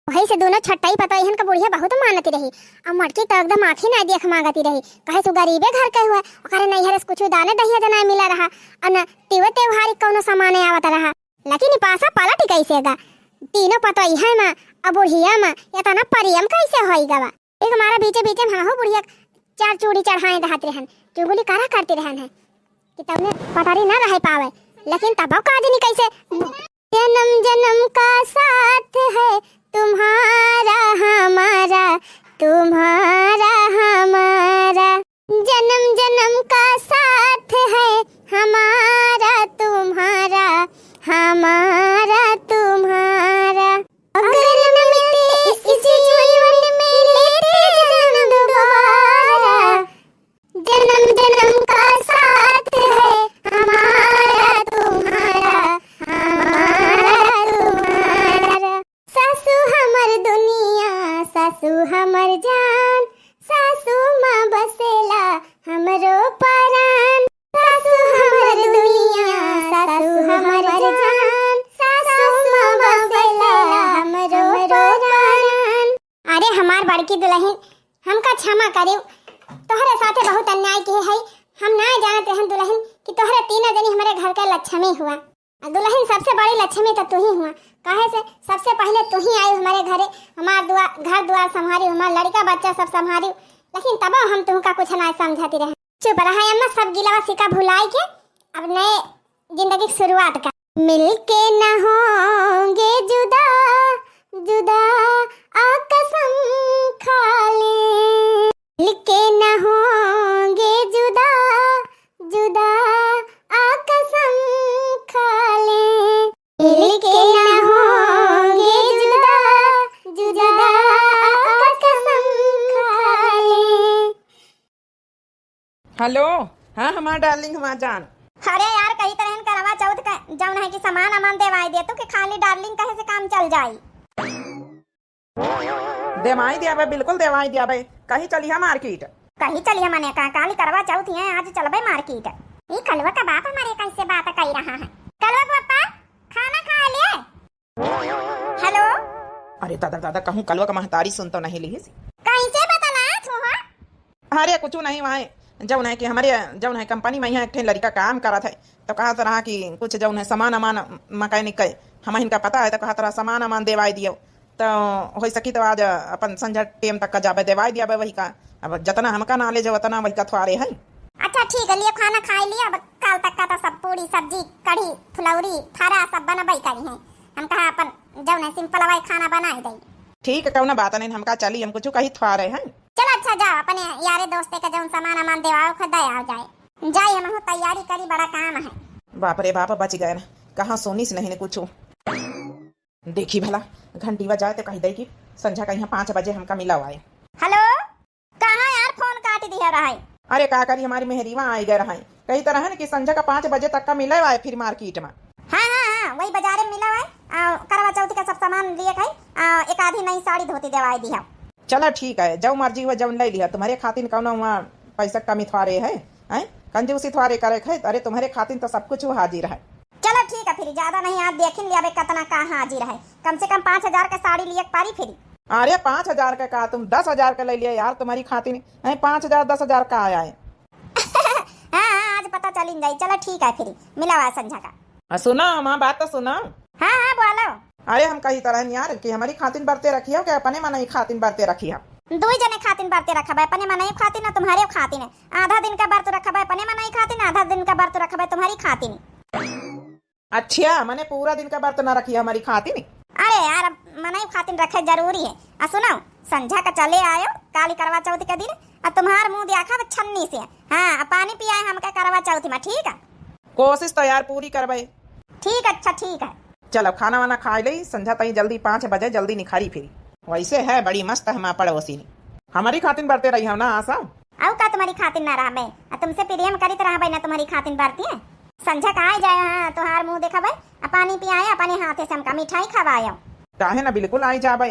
वही से दोनों छट्टाई पतोहन का बुढ़िया बहुत मानती रही। अब मटकी तो एकदम आँखी ना देख मांगती रही। कहे सु गरीबे घर के हुआ ओकरे नैहर से कुछ दाने दहिया जना मिला रहा और न तिवे त्योहारी कौनो सामान आवत रहा। लेकिन पासा पलट कैसेगा तीनों पतोई है मां अब बुढ़िया मां इतना परियम कैसे होईगा बा। एक हमारा बीचे बीचे में हो बुढ़िया चार चूड़ी चढ़ाए दहात रहन चुगली करा करती रहन है कि तबने पटारी ना रह पावे। लेकिन तब काज नहीं कैसे जन्म जन्म का साथ है तुम्हारा हमारा तुम्हारा हमारा जन्म जन्म का साथ है हमारा तुम्हारा हमारा तुम्हारा। अगर मिलते इस जीवन में लेते जन्म दोबारा जन्म जन्म का साथ है हमारा तुम्हारा हमारा तुम्हारा। सासू हमर दुनिया सासू हमर जान सासू माँ बसेला हमरो परान। सासू हमर दुनिया सासू हमर जान सासू माँ बसेला हमरो परान। अरे हमार बड़की दुल्हन हमका क्षमा करियो तोहरे साथे बहुत अन्याय किए है। हम ना जानत रहन दुल्हन कि तोहरे तीनों जनी हमारे घर का लक्ष्मी हुआ। दुल्हन सबसे बड़ी लक्ष्मी तो तू ही हुआ। काहे से सबसे पहले तू ही आई हमारे घरे हमार घर द्वार संभारी हमार लड़का बच्चा सब संभारी। लेकिन तब हम तुमका कुछ ना समझाती रहे। चुप रहा अम्मा सब गिलावा सिक्का भुलाई के अब नए जिंदगी की शुरुआत कर। मिलके न होंगे जुदा जुदा आ कसम खा ले। मिलके न होंगे जुदा जुदा आ कसम खा ले। मिलके न होंगे जुदा जुदा आ कसम खा ले। हेलो हाँ हमार डार्लिंग हमार जान। अरे यार कहीं तरह करवा चौथ का जौन है कि सामान अमान देवाई दे तो कि खाली डार्लिंग कहे से काम चल जाई। देवाई दिया बिल्कुल देवाई दिया कहीं चली है मार्केट। कहीं चली है मने का काली करवा चौथ है आज चलबे मार्केट। ये कलवा का बाप हमारे कैसे बात कर रहा है। कलवा पापा खाना खा लिए। हेलो अरे दादा दादा कहूँ कलवा का महतारी सुन तो नहीं ली कहीं से बतला तू हां। अरे कुछ नहीं वहाँ जौन है कि हमारे जौन है कंपनी में यहाँ एक लड़का काम करा था तो कहा तरह कि कुछ जौन है सामान अमान मैकेनिक के हम इनका पता है तो कहा तरह सामान अमान देवाई दियो तो हो सकी तो आज अपन संझा टेम तक का जाबे देवाई दिया वही का। अब जितना हमका नॉलेज है उतना वही का थोड़े है। अच्छा ठीक है लिए खाना खा लिया। अब कल तक का तो सब पूरी सब्जी कढ़ी फुलौरी थारा सब बनबई करी है। हम कहा अपन जौन है सिंपल वाई खाना बनाई दई। ठीक है कौन बात नहीं हमका चली हम कुछ कहीं थोड़े हैं। चल अच्छा जाओ अपने यारे दोस्ते का जौन सामान अमान देवाओ खुदा आ जाए जाए हम हो तैयारी करी बड़ा काम है। बाप रे बाप बच गए ना कहाँ सोनी से नहीं कुछ देखी भला घंटी बजाए तो कही दे कि संझा का यहाँ 5 बजे हमका मिला हुआ है। हेलो कहाँ यार फोन काट दिया रहा है। अरे का करी हमारी मेहरीवा आई गए रहा है कही तरह है ना कि संझा का 5 बजे तक का मिला हुआ है फिर मार्केट में। हाँ वही बाजार में मिला हुआ है। करवा चौथ का सब सामान लिए खाई एक आधी नई साड़ी धोती देवाई दी है। चलो ठीक है जो मर्जी हुआ जौन ले लिया तुम्हारे खातिर कौन वहाँ पैसा कमी थोड़े है कंजूसी थोड़े करे है। अरे तुम्हारे खातिर तो सब कुछ हाजिर है। चलो ठीक है फिर ज्यादा नहीं आज देख लिया कितना का हाजिर है। कम से कम 5000 का साड़ी लिए पारी फिर। अरे 5000 का कहा तुम 10,000 का ले लिया यार तुम्हारी खातिर 5,000 10,000 का आया है। हाँ आज पता चल जाये। चलो ठीक है फिर मिला हुआ संझा का। सुना माँ बात तो सुना। हाँ बोलो। अरे हम कही तरह यार कि हमारी खातिर बरते रखी हो क्या अपने मन ही खातिर बरते रखी है। 2 जने खातिर बरते रखा है अपने मन ही खातिर ना तुम्हारे खातिर है। आधा दिन का बरत रखा है अपने मन ही खातिर आधा दिन का बरत रखा है तुम्हारी खातिर। अच्छा मैंने पूरा दिन का बर्तन रखी है हमारी खातिर। अरे यार मनाई खातिर रखे जरूरी है। सुनो संझा का चले आयो काली करवा चौथ के दिन और तुम्हार मुंह देखा छन्नी से। हाँ पानी पियाए हमका करवा चौथ में ठीक है। कोशिश तो यार पूरी करवाई। ठीक अच्छा ठीक है। चलो खाना वाना खा ली संझा तई जल्दी 5 बजे जल्दी निखारी फिर। वैसे है बड़ी मस्त है पड़ोसी ने हमारी खातिर बरते रही हो ना आशा। आओ का तुम्हारी खातिर ना रहा तुमसे प्रेम करित रहा ना तुम्हारी खातिर बरती है। संझा का आ जाए हाँ तुहार मुंह देखा पानी पियाए अपने हाथे से हमका मिठाई खवाए। काहे ना बिल्कुल आई जा भाई।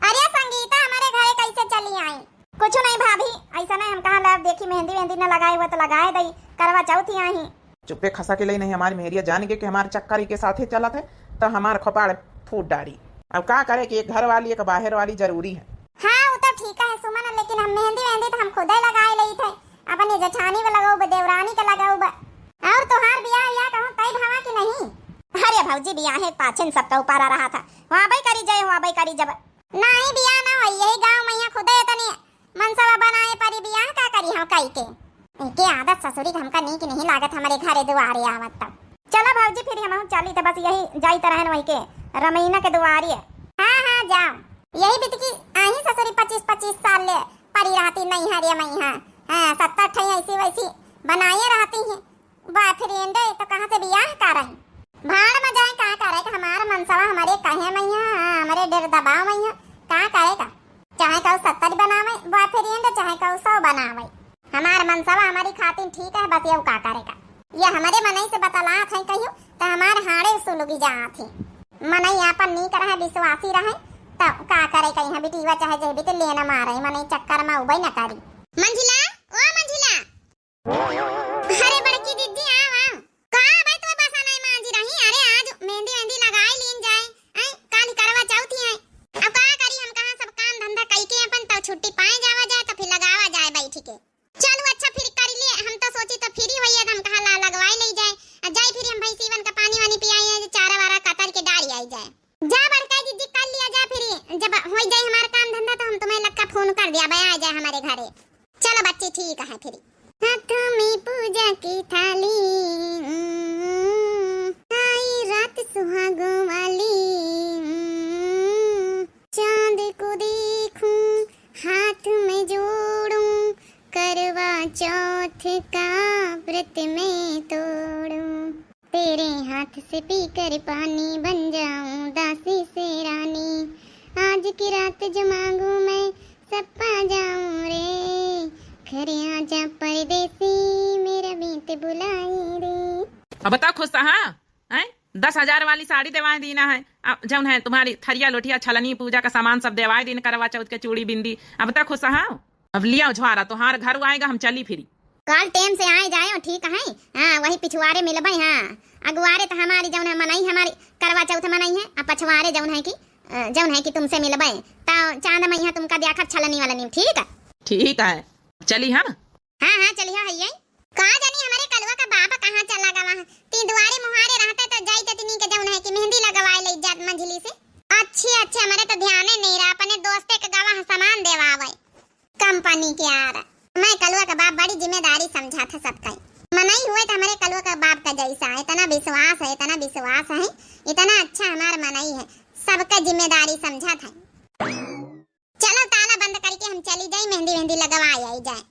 अरे संगीता हमारे घरे कैसे चली आई। कुछ नहीं भाभी ऐसा नहीं हम कहा देखी मेहंदी वेहंदी न लगाए हुआ तो लगाए दई करवा चौथ आई चुप्पे खसा के लिए नहीं हमारी मेहरिया जान गए कि हमारे चक्कर के साथ ही चला थे तो हमारे खोपाड़ फूट डाली। अब क्या करे कि एक घर वाली एक बाहर वाली जरूरी है। हाँ वो तो ठीक है सुमन, लेकिन हम मेहंदी वेहंदी तो हम खुद ही लगाए लई थे, अपने जेठानी के लगाऊ देवरानी के लगाऊ और तोहार बियाह या कहूं तई भावा की नहीं। अरे भौजी बियाह है पाछन सबका ऊपर आ रहा था, वहां भाई करी जाए वहां भाई करी जब नहीं बियाह ना हो यही गांव में खुद ही तनी मनसवा बनाए परी बियाह का करी हम कई के आदत ससुरी हमका नहीं लागत हमारे घरे दुआरे आवत तब। चलो भौजी फिर हम चली तो बस यही जाई तरह वही के रमीना के दुआरी है। हाँ जाओ यही बितकी आही ससुरी 25-25 साल ले परी रहती नहीं हरिया मैया। हाँ 70-80 ऐसी वैसी बनाए रहती हैं बॉयफ्रेंड तो कहाँ से बियाह कर रही भाड़ में जाए कहाँ करे का हमारा मनसवा हमारे कहे मैया हमारे डर दबाव मैया कहाँ करेगा, चाहे कहो 70 बनावे बॉयफ्रेंड चाहे कहो 100 बनावे हमारा मनसवा हमारी खातिर ठीक है बस ये का करेगा। ये हमारे मनई से बतलात है कहियो तो हमारे हाड़े सुलगी जात है मनई अपन नहीं करे विश्वासी रहे तो का करे कहीं बिटीवा चाहे जे भी तो लेना मारे मनई चक्कर में उबई न करी। मंजिला ओ मंजिला अरे बड़की दीदी आओ कहां भाई तुम्हें बस आना मांजी रही। अरे आज मेहंदी वेहंदी लगाई लीन जाए काल करवा चौथी है अब का करी हम कहां सब काम धंधा कई के अपन तो छुट्टी पाए जावा जाए तो फिर लगावा जाए बैठ के। चलो अच्छा फिर कर लिए हम तो सोची तो फ्री होइए हम कहा ला लगवाई ले जाए जाए फिर हम भाई सीवन का पानी वानी पियाए चारा वारा कतर के डारी आई जाए जा बड़का दीदी कर लिया जा फिर जब हो जाए हमारा काम धंधा तो हम तुम्हें लक्का फोन कर दिया भाई आ जाए हमारे घरे। चलो बच्चे ठीक है फिर हाथों में पूजा की थाली आई रात सुहागों वाली चांद को देखूं हाथ में जोड़ूं करवा चौथ का व्रत में तोड़ूं तेरे हाथ से पीकर पानी बन जाऊं दासी से रानी आज की रात जो मांगू मैं सब पा जाऊं रे घरे आजा परदेसी मेरा बीत बुलाई रे। अब बताओ खुश हाँ हैं 10,000 वाली साड़ी देवाए दीना है जौन है तुम्हारी थरिया लोटिया छलनी पूजा का सामान सब देवाए दिन करवा चौथ के चूड़ी बिंदी। अब तक खुश हाँ अब लिया झुआरा तुम्हार घर आएगा हम चली फिरी कल टाइम से आए जाए ठीक है। हाँ वही पिछुआरे मिलबे हाँ अगुआरे तो हमारी जौन है मनाई हमारी करवा चौथ मनाई है अब पछवारे जौन है कि तुमसे मिलबे तो चांद मैया तुमका देखा छलनी वाला ठीक है चली है ना। हाँ चली है कहा जानी हमारे कलवा का बाप कहाँ चला गवा तीन दुआरे मुहारे रहते तो जाई तनी के जौन है कि मेहंदी लगवाए ले जात मंझली से अच्छे हमारे तो ध्यान नहीं रहा अपने दोस्ते के गवा सामान देवावे कंपनी के आ रहा। मैं कलवा का बाप बड़ी जिम्मेदारी समझा था सबका मनाई हुए तो हमारे कलवा का बाप का जैसा इतना विश्वास है इतना अच्छा हमारा मनाई है सबका जिम्मेदारी समझा था। चलो ताला बंद करके हम चली जाए मेहंदी वेहंदी लगवाई आई जाए।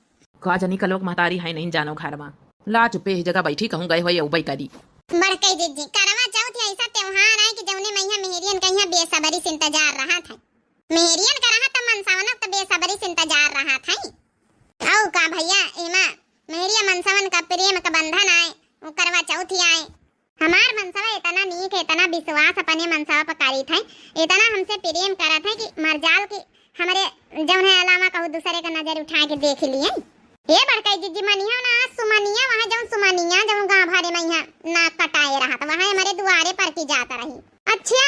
कहा जानी का लोग महतारी है नहीं जानो घर में ला चुपे ही जगह बैठी कहूँ गए हो उबई करी बड़कई दीदी करवा चौथ ऐसा त्योहार है कि जौने मैया मेहरियन कहिया बेसब्री से इंतजार रहा था मेहरियन का रहा तो मनसावन तो बेसब्री से इंतजार रहा था औ का भैया एमा मेहरिया मनसावन का प्रेम का बंधन आए वो करवा चौथ आए हमार मनसावा इतना नीक है इतना विश्वास अपने मनसावा पर करी था इतना हमसे प्रेम करा था कि मरजाल के हमारे जौन है अलावा कहू दूसरे का नजर उठा के देख लिए ये बड़कई दीदी मनिया ना सुमनिया वहां जौन सुमनिया जौन गांव भरे में ना कटाए रहा था वहां हमारे दुआरे पर की जाता रही। अच्छा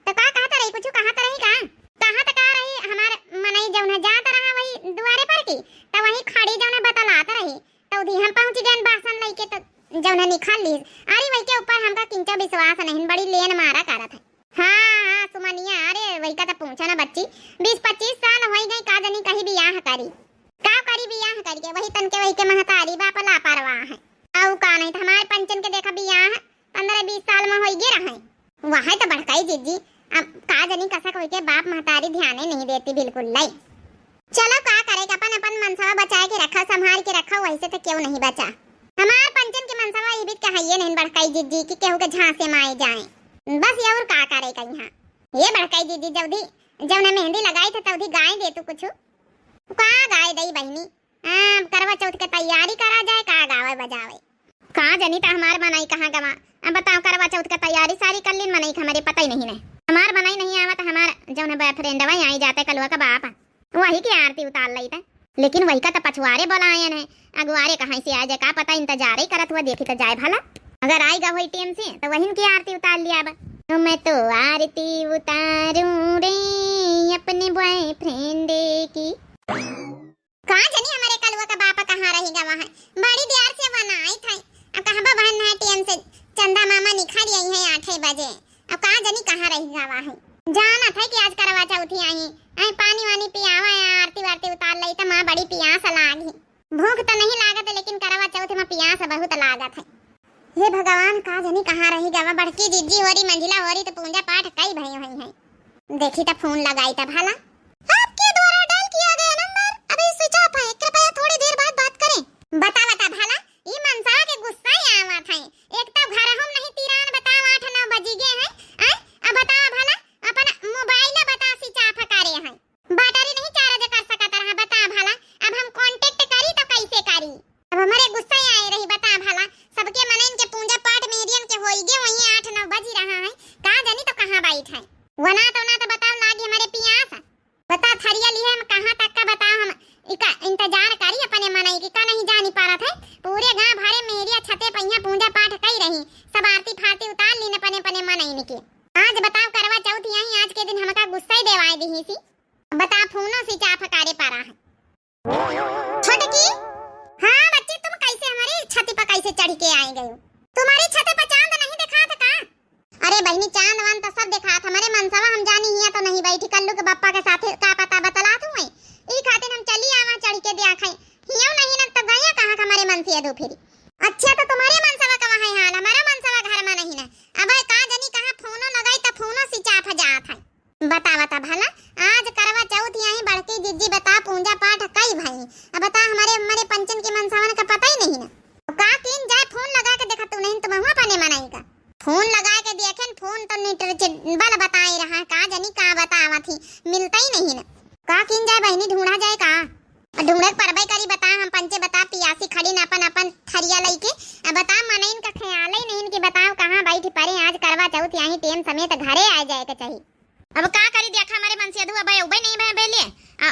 तो का कहता रही कुछ कहता रही कहां तक आ रही हमारे मनई जौन है जाता रहा वही दुआरे पर की तो वही खड़ी जौन है बतलाता रही तो उधी हम पहुंच गए बासन लेके तो जौन है निकाल ली अरे वही के ऊपर हमका किंचा विश्वास नहीं बड़ी लेन मारा करा था। हाँ सुमनिया अरे वही का तो पूछा ना बच्ची 20-25 साल हो गई का जनी कहीं बियाह करी का करी बियाह करके वही तन के वही के महतारी बाप लापरवाह है औ का नहीं तो हमारे पंचन के देखा बियाह 15-20 साल में हो गए रहे वहां तो बड़काई जीजी अब का जनी कसक होई के बाप महतारी ध्यान नहीं देती बिल्कुल लाई। चलो का करेगा अपन मनसावा बचाए के रखा संभाल के रखा वैसे तो क्यों नहीं बचा हमार पंचन के मनसावा ये भी कहिए नहीं बड़काई जीजी की केहू के झांसे में आए जाए बस ये और का करेगा यहाँ ये बड़काई दीदी जब ने मेहंदी लगाई थी तभी गाय दे तू कुछ का गाय दई बहनी करवा चौथ के तैयारी करा जाए का गावे बजावे का जनी तो हमार बनाई कहाँ गवा अब बताओ करवा चौथ का तैयारी सारी कर लीन मनाई हमारे पता ही नहीं हमार बनाई नहीं आवा तो हमार जौन बॉयफ्रेंड आई जाते कलवा का बाप वही की आरती उतार ली था लेकिन वही का तो पछुआरे बोलायन है अगुआरे कहाँ से आ जाए, का पता इंतजार ही करत हुआ देखी तो जाए भला। अगर आएगा वही टाइम से तो वहीं की आरती उतार लिया बा। तो मैं तो आरती उतारूं रे अपने बॉयफ्रेंड की। कहाँ जानी हमारे कलवा का बापा कहाँ रहेगा वहाँ, बड़ी देर से बनाई था। अब कहाँ बहन है टाइम से चंदा मामा निखर आई है 8 बजे, अब कहाँ जानी कहाँ रहेगा वहाँ। जाना था कि आज करवा चौथी आई पानी वानी पियावा आरती वारती उतार ली तो माँ बड़ी प्यास लागी। भूख तो नहीं लागत लेकिन करवा चौथ में प्यास बहुत लागत है। हे भगवान का जानी कहाँ रहेगा वह। बड़की जिज्जी हो रही मंजिला हो रही तो पूजा पाठ कई भई हुई है। देखी तो फोन लगाई था भला। आपके द्वारा डायल किया गया नंबर अभी स्विच ऑफ है, कृपया थोड़ी देर बाद बात करें। बता भला ये मनसा के गुस्सा ही आवा था। एक तो घर हम नहीं तिरान बताओ 8-9 बजी गए हैं। अब बताओ भला अपन मोबाइल बता स्विच ऑफ करे हैं, बैटरी नहीं चार्ज कर सकत रहा। बता भला अब हम कांटेक्ट करी तो कैसे करी। अब हमारे गुस्सा ही आए रही। बता भला सबके मन इनके पूजा पाठ मेरियन के होई गे वही 8-9 बज रहा है, का जानी तो कहां बैठ है। वना तो बताओ लागी हमारे पियास। बता थरिया लिए हम कहां तक का बताओ। हम इका इंतजार करी अपने मनई की का नहीं जानी पा रहा था। पूरे गांव भरे मेरिया छते पहिया पूजा पाठ कई रही, सब आरती फारती उतार ली अपने मनई के। आज बताओ करवा चौथ यही आज के दिन हमका गुस्सा ही देवाई दी सी। बता फोनो से चाफ करे पा रहा है। छोटकी हाँ बच्चे तुम कैसे हमारे छत पर कैसे चढ़ के आए गए? तुम्हारी छत पर चांद नहीं दिखा था का? अरे बहनी चांद वान तो सब दिखा था। हमारे मनसावा हम जानी हिया तो नहीं बैठी कल्लू के बप्पा के साथ का पता बतला तू मैं ई खातिर हम चली आवा चढ़ के देखै हिया नहीं न तो गया कहां हमारे मन से दो फिर। अच्छा तो तुम्हारे मनसावा का वहां हाल, हमारा मनसावा घर में नहीं ना। अब का जानी कहां फोनो लगाई तो फोनो से चाफ जात है। बता भला आज करवा चौथ यही बड़की जिज्जी बता पूजा पाठ कई भाई। अब बता हमारे पंचन के मनसावन का पता ही नहीं ना। का किन जाए फोन लगा के देखा तू नहीं तो मैं पाने मनाई का फोन लगा के देखें फोन तो नहीं बल बताई रहा। का जानी का बतावा थी मिलता ही नहीं ना। का किन जाए बहनी ढूंढा जाए का ढूंढे परबई करी। बता हम पंचे बता पियासी खड़ी न अपन थरिया लेके। अब बता मनइन का ख्याल ही नहीं कि बताओ कहां बैठी परे आज करवा चौथ यही टेम समेत घरे आ जाए के चाहिए। अब का करी देखा हमारे मन से अधूरा भाई उबे नहीं भाई बेले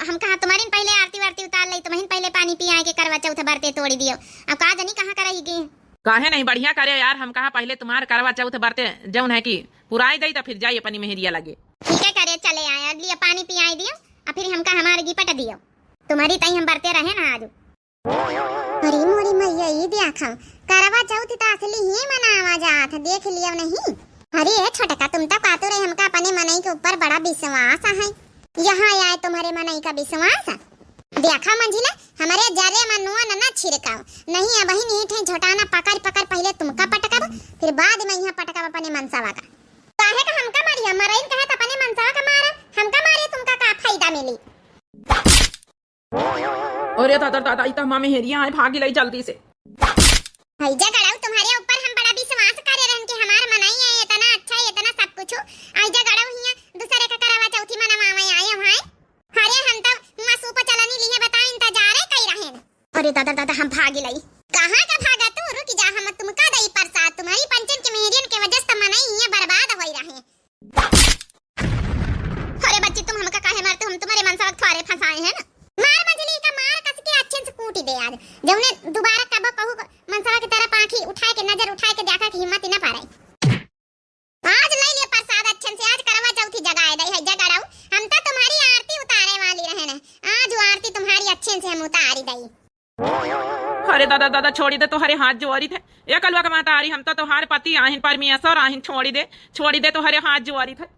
हम कहा तुम्हारी पहले आरती वारती उतार ली तुम्हें पहले पानी पिया के करवा चौथ बरते तोड़ी दियो। अब का जानी कहां कराई काहे नहीं बढ़िया करे यार। हम कहा पहले तुम्हारे करवा चौथ बरते जौन है कि पुराई दई तो फिर जाइए अपनी मेहरिया लगे। ठीक है करे चले आए लिए पानी पियाई दियो और फिर हमका हमारे गिपट दियो। तुम्हारी तई हम बरते रहे ना आज। अरे मोरी मैया ये देखा करवा चौथ तो असली ही मनावा जात देख लियो नहीं। अरे छोटका तुम तो कातो रहे हमका अपने मनई के ऊपर बड़ा विश्वास है। यहाँ आए तुम्हारे मनई का विश्वास देखा मंजिला हमारे जरे मनुआ न छिड़काओ नहीं। अब ही नहीं झोटाना पकड़ पहले तुमका पटकब फिर बाद में यहाँ पटकब अपने मनसावा का। काहे का हमका मारी हमारा इन कहा अपने मनसावा का मारा हमका मारे तुमका का फायदा मिली। अरे दादा इतना मामे हेरिया आए भागी लाई जल्दी से। हैजा गड़ाऊ तुम्हारे ऊपर हम बड़ा विश्वास करे रहन के हमार मनाई है इतना अच्छा इतना सब कुछ। हैजा गड़ाऊ हिया दूसरे का करवा चौथी मनावा आए भाई। अरे हम तो मासू पर चलनी लिए बता इंतजार है कई रहे न। अरे दादा हम भागी लाई। कहां का भागा तू रुक जा हम तुमका दई प्रसाद तुम्हारी पंचन के मेहरियन के वजह से मनाई हिया बर्बाद होई रहे। अरे बच्ची तुम हमका काहे मारते हम तुम्हारे मनसा थारे फंसाए हैं ना। मार मजली का मार कस के अच्छे से कूटी दे आज जौने दोबारा कब कहू मनसा की तरफ आंखी उठा के नजर उठा के देखा कि हिम्मत न पारे। आज ले लिए प्रसाद अच्छे से आज करवा चौथी जगाए दई है जगाड़ाऊ। हम तो तुम्हारी आरती उतारे वाली रहे ना आज वो आरती तुम्हारी अच्छे से हम उतारी दई। अरे दादा छोड़ी दे तो हरे हाथ जोड़ी थे ये कलवा का माता आ रही हम तो तुम्हारे पति आहिन पर मियासर आहिन छोड़ी दे तो हरे हाथ जोड़ी थे।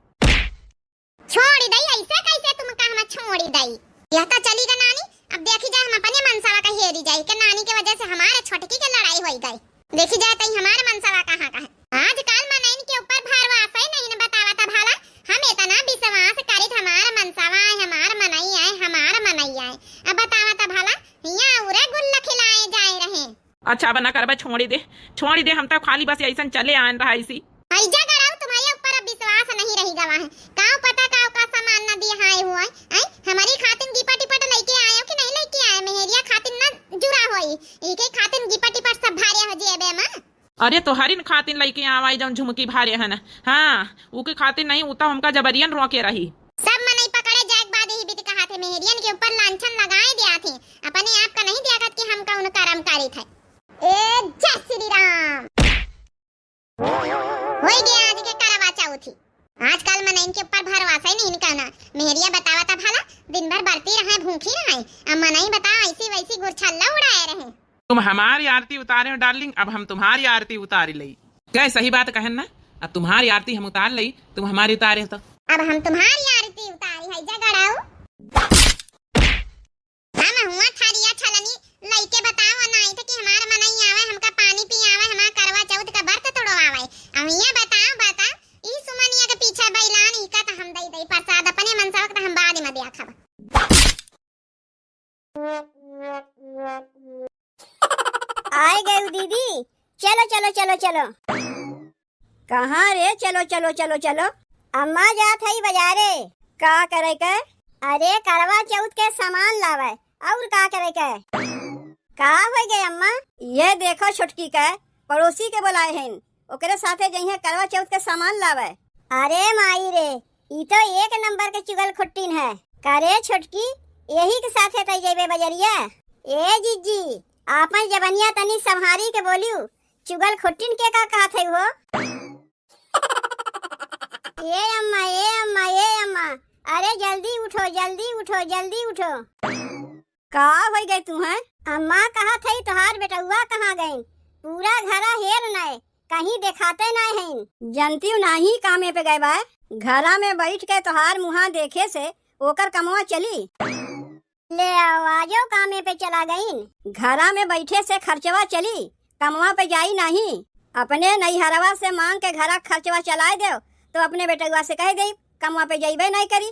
छोड़ी दई ऐसे कैसे तुम का हम छोड़ी दई यह तो चली गा नानी। अब देखी जाए हम अपने मनसावा का हेरी जाए कि नानी के वजह से हमारे छोटकी के लड़ाई होई गई। देखी जाए तई हमारे मनसावा कहां का है आज काल मनइन के ऊपर भरवास ही नहीं न बतावा था भला। हम इतना विश्वास करित हमारा मनसावा है हमार मनई है हमार मनई है। अब बतावा था भला हिया उरे गुल्ला खिलाए जाए रहे। अच्छा बना कर छोड़ी दे हम तो खाली बस ऐसा चले आन रहा इसी। हैजा गड़ाऊ तुम्हारे ऊपर अब विश्वास नहीं रही गवा है। काऊ पता काऊ का सामान न दिया है हुआ है हमारी खातिन गिपा टिपट लेके आयो कि नहीं लेके आए मेहरिया खातिन न जुड़ा होई इके खातिन गिपा टिपट सब भारे हो जेबे मां। अरे तो हरिन खातिन लइके आवाई जौन झुमकी भारे है ना। हाँ उके खातिन नहीं उता हमका जबरियन रोके रही। सब मनई पकड़े जाए बाद ही बीत कहा थे मेहरियन के ऊपर लांछन लगाए दिया थे अपने आप का नहीं देखत कि हम कौन कर्मकारी थे। ए जय श्री राम। हो गया आज के करवा चौथी। आजकल मन इनके ऊपर भरोसा ही नहीं करना। मेहरिया बतावा था भला दिन भर बढ़ती रहे भूखी रहे, अब मन ही बता ऐसी वैसी गुरछल्ला उड़ाए रहे। तुम हमारी आरती उतारे हो डार्लिंग, अब हम तुम्हारी आरती उतारी लई। क्या सही बात कहन ना, अब तुम्हारी आरती हम उतार लई, तुम हमारी उतारे तो अब हम तुम्हारी आरती उतारी है जगड़ाओ। हम हुआ थारिया छलनी लइके बताओ ना आई थे कि हमार मन ही आवे, हमका पानी पी आवे, हमार करवा चौथ का व्रत तोड़ो आवे। अब ये बताओ बता ई सुमनिया के पीछे बैलान ई का त हम दई प्रसाद अपने मनसा के हम बाद में दिया खाब। आए गए दीदी, चलो चलो चलो चलो। कहाँ रे? चलो चलो चलो चलो। अम्मा जात है बाजारे। का करे के? अरे करवा चौथ के सामान लावे और का करे के? का हो गए अम्मा? ये देखो छोटकी के पड़ोसी के बुलाए हैं, ओकरे साथे जइहे करवा चौथ के सामान लावे। अरे माई रे, ई तो एक नंबर के चुगल खुट्टीन है। करे छोटकी यही के साथे तई जेबे बजरिया? ए जीजी आपन जबनिया तनी संहारी के बोलियो, चुगल खुट्टीन के का कहत है हो? ए अम्मा ए अम्मा ए अम्मा, अरे जल्दी उठो जल्दी उठो जल्दी उठो। का हो गई तू है? अम्मा कहा थी तुहार बेटुआ कहाँ गई? पूरा घरा हेर नए, कहीं दिखाते नहीं हैं। जनती नहीं कामे पे गए बा, घरा में बैठ के तुहार मुहा देखे से ओकर कमवा चली। ले आवाजो कामे पे चला गई। घरा में बैठे से खर्चवा चली, कमवा पे जाई नहीं। अपने नैहरवा से मांग के घरा खर्चवा चलाए दो तो अपने बेटुआ से कह दे कमवा पे जाइबे नहीं करी।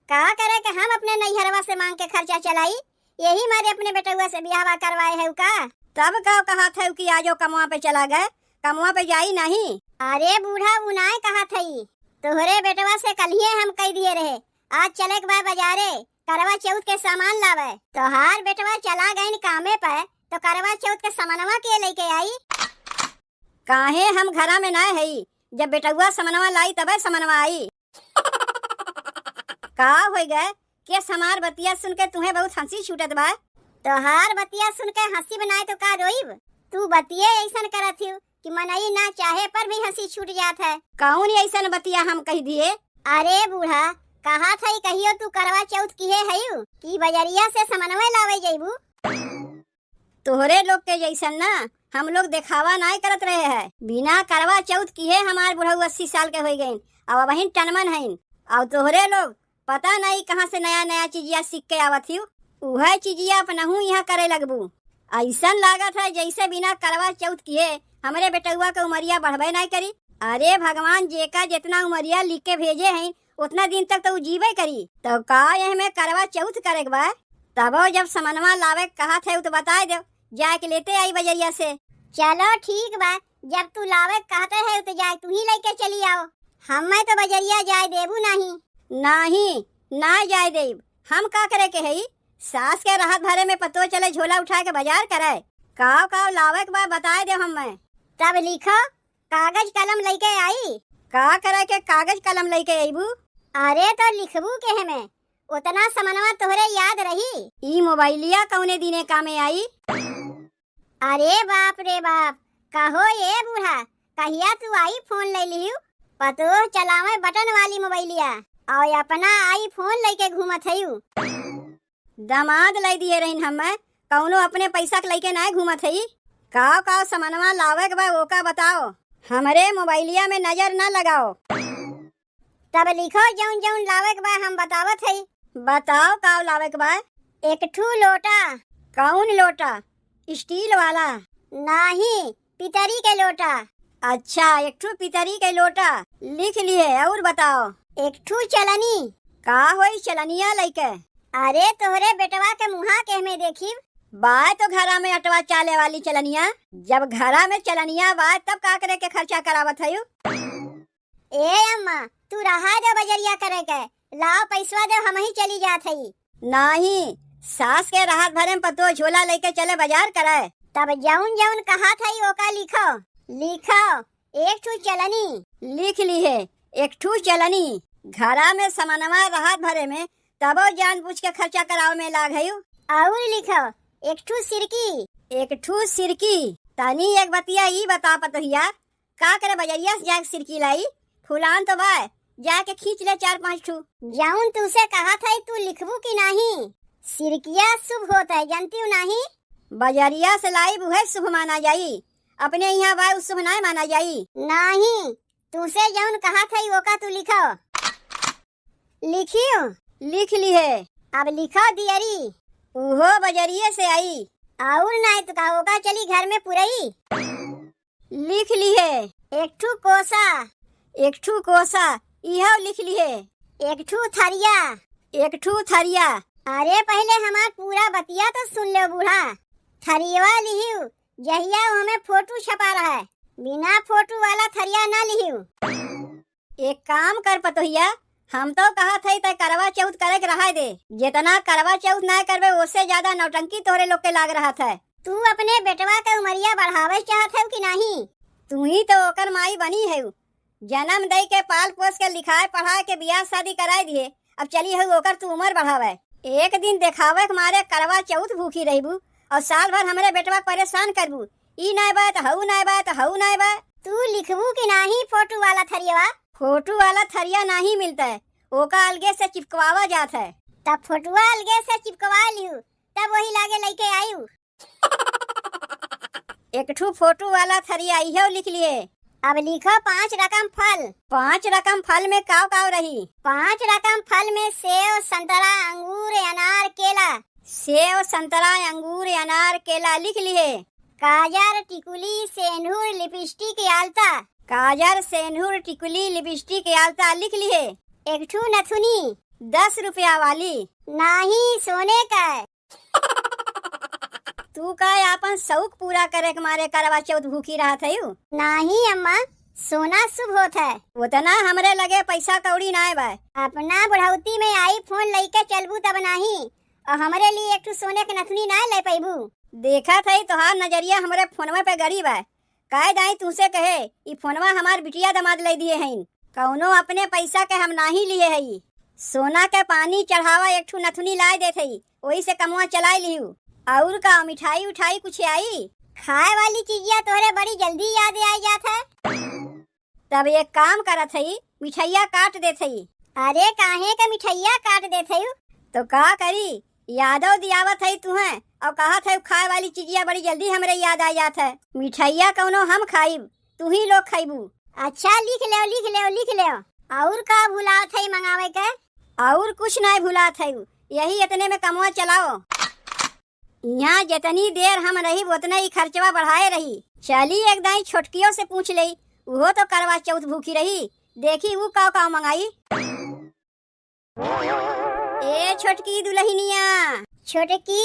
का करे कि हम अपने नैहरवा से मांग के खर्चा चलाई, यही मारे अपने बेटुआ से ब्याहवा करवाए है का? तब का कहा था कि आजो कमवा पे चला गए, कमवा पे जाई नहीं। अरे बूढ़ा उनाए कहा थी, तोहरे बेटवा से कलिए हम कह दिए रहे आज चले के बाजारे करवा चौथ के सामान लावे। तोहार बेटवा चला गई कामे पे तो करवा चौथ के सामानवा के लेके आई? काहे हम घरा में ना है, जब बेटुआ सामानवा लाई तबे सामानवा आई। का हो गए के समार बतिया सुन के तुम्हें बहुत हंसी छूटत बा? तोहार बतिया सुन के हंसी बनाए तो का रोइब? तू बतिये ऐसन करत हिउ कि मनई ना चाहे पर भी हंसी छूट जात है। कौन ऐसन बतिया हम कह दिए? अरे बूढ़ा कहा था कहियो तू करवा चौथ किए हयू कि बजरिया से समनवे लावे जइबू? तोहरे लोग के जैसन ना हम लोग दिखावा नहीं करत रहे हैं। बिना करवा चौथ किए हमार बुढ़ऊ 80 साल के हो गए, अब वही टनमन है। और तोहरे लोग पता नहीं कहाँ से नया नया चीजिया सीख के आवत ही, वह चीजिया अपनहू यहाँ करे लगबू। ऐसा लागत है जैसे बिना करवा चौथ किए हमारे बेटुआ के उमरिया बढ़बे नहीं करी। अरे भगवान जेका जितना उमरिया लिख के भेजे हैं उतना दिन तक तो जीवे करी, तो का यह में करवा चौथ करे के बा? तबो जब समनवा लावे कहा थे तो बता दो, जाके लेते आई बजरिया से। चलो ठीक बा, जब तू लावे कहते है तो जाए तू ही लेके चली आओ, हमें तो बजरिया जाए देबू नहीं। नहीं ना जाए देब, हम का करे के है? सास के राहत भरे में पतो चले झोला उठा के बाजार करे। काव काव लावे के बाद बताए दे हमें। तब लिखो कागज कलम लेके आई। का करे के कागज कलम लेके आईबू? अरे तो लिखबू के हमें उतना समनवा तोहरे याद रही। ई मोबाइलिया कौने दिने कामे आई? अरे बाप रे बाप, कहो ये बूढ़ा कहिया तू आई फोन ले लियू? पतो चलावे बटन वाली मोबाइलिया और अपना आई फोन लेके घूमत हयू। दामाद लाई दिए रहीन हमें, कौनो अपने पैसा के लेके ना घूमत हई। काव काव सामानवा लावे के बा ओका बताओ, हमारे मोबाइलिया में नजर न लगाओ। तब लिखो जौन जौन लावे के बा हम बतावत हई। बताओ काव लावे के बा? एक ठू लोटा। कौन लोटा? स्टील वाला? नहीं पितरी के लोटा। अच्छा एक ठू पितरी के लोटा लिख लिए। और बताओ? एक ठू चलनी। का होई चलनिया लेके? अरे तोहरे बेटवा के मुहा के में देखी बाय तो घरा में अटवा चाले वाली चलनिया। जब घरा में चलनिया बाय तब का करे के खर्चा करावत हयू? ए अम्मा तू रहा दे बजरिया करे के, लाओ पैसवा दे हम ही चली जात हई। नहीं सास के राहत भरे में पतो झोला लेके चले बाजार करे। तब जौन जौन कहा थई ओका लिखो। लिखो एक ठू चलनी। लिख ली है एक ठू चलनी। घरा में सामानवा राहत भरे में तबो जानबूझ के खर्चा करावे में लाग हयू। और लिखो एक ठू सिरकी। एक ठू सिरकी। तनी एक बतिया ई बता पतोहिया, का करे बजरिया से जाके सिरकी लाई? फुलान तो बा, जाके खींच ले 4-5 ठू। जाऊन तुसे कहा था तू लिखबू की नहीं? सिरकिया शुभ होता है, जानती हूँ नहीं? बजरिया से लाई बुहे शुभ माना जाई, अपने यहाँ बा शुभ नहीं माना जाई। नहीं, तुसे जौन कहा था वो का तू लिखो। लिखियो? लिख ली है। अब लिखो दियरी, उहो बजरिये से आई, और नहीं तो का होगा चली घर में पुरई। लिख ली है। एक ठू कोसा। एक ठू कोसा, इहो लिख ली है। एक ठू थरिया। एक ठू थरिया। अरे पहले हमार पूरा बतिया तो सुन लो बूढ़ा। थरिया लिहियो, जहिया हमें फोटो छपा रहा है, बिना फोटो वाला थरिया ना लिहियो। एक काम कर पतोहिया, हम तो कहा थे तय करवा चौथ करे के रहा दे। जितना करवा चौथ ना करबे उससे ज्यादा नौटंकी तोहरे लोग के लाग रहा था। तू अपने बेटवा के उमरिया बढ़ावे चाहत है कि नहीं? तू ही तो ओकर माई बनी है, जन्म दे के पाल पोस के लिखाए पढ़ाए के बियाह शादी कराए दिए, अब चली है ओकर तू उम्र बढ़ावे। एक दिन देखावे के मारे करवा चौथ भूखी रहीबू और साल भर हमरे बेटवा परेशान करबू। ई नहीं बा तो हऊ नहीं बा तो हऊ नहीं बा। तू लिखबू कि नहीं फोटो वाला थरिया? फोटो वाला थरिया नहीं मिलता है, ओका अलगे से चिपकवावा जात है। तब फोटुआ अलगे से चिपकवा लियो, तब वही लागे लेके आयु। एक ठू फोटो वाला थरिया इहो लिख लिए। अब लिखो 5 रकम फल। 5 रकम फल में काव काव रही? 5 रकम फल में सेव, संतरा, अंगूर, अनार, केला। सेव, संतरा, अंगूर, अनार, केला लिख लिए। काजर, टिकुली, सेंदूर, लिपस्टिक, आलता। काजर, सेंदूर, टिकुली, लिपस्टिक, आलता लिख लिए। एक ठू नथुनी 10 रुपया वाली। नहीं, सोने का है। तू का अपन शौक पूरा करे के मारे करवा चौथ भूखी रहा था? नहीं अम्मा, सोना शुभ होता है। उतना हमरे लगे पैसा कौड़ी ना बा। अपना बुढ़ौती में आई फोन लेके चलबू तब नहीं, और हमरे लिए एक ठू सोने के नथुनी ना ले पैबू। देखा था तोहार नजरिया हमरे फोनवा पे गरीब है। काहे दाई तुसे कहे ई फोनवा हमार बिटिया दामाद ले दिए हैं, कौनो अपने पैसा के हम नहीं लिए है। सोना के पानी चढ़ावा एक ठू नथुनी लाए देते ही, वही से कमुआ चलाई लिहू। और का मिठाई उठाई कुछ आई? खाए वाली चीजिया तोरे बड़ी जल्दी याद आ जात है। तब एक काम करत है, मिठाइया काट देते ही। अरे काहे का मिठाइया काट देते हो? तो का करी, यादव दियावत है तुम्हें, और कहा था खाए वाली चीजिया बड़ी जल्दी हमरे याद आ जात है। मिठाइया कौनो हम खाइब, तू ही लोग खाइबू। अच्छा लिख ले लिख ले लिख ले। और का भुलात है मंगावे के? और कुछ नहीं भुलात है, यही इतने में कमवा चलाओ। यहाँ जितनी देर हम रही उतना ही खर्चवा बढ़ाए रही। चली एक दाई छोटकियों से पूछ ली, वो तो करवा चौथ भूखी रही, देखी वो काव मंगाई। ए छोटकी दुल्हनिया, छोटकी,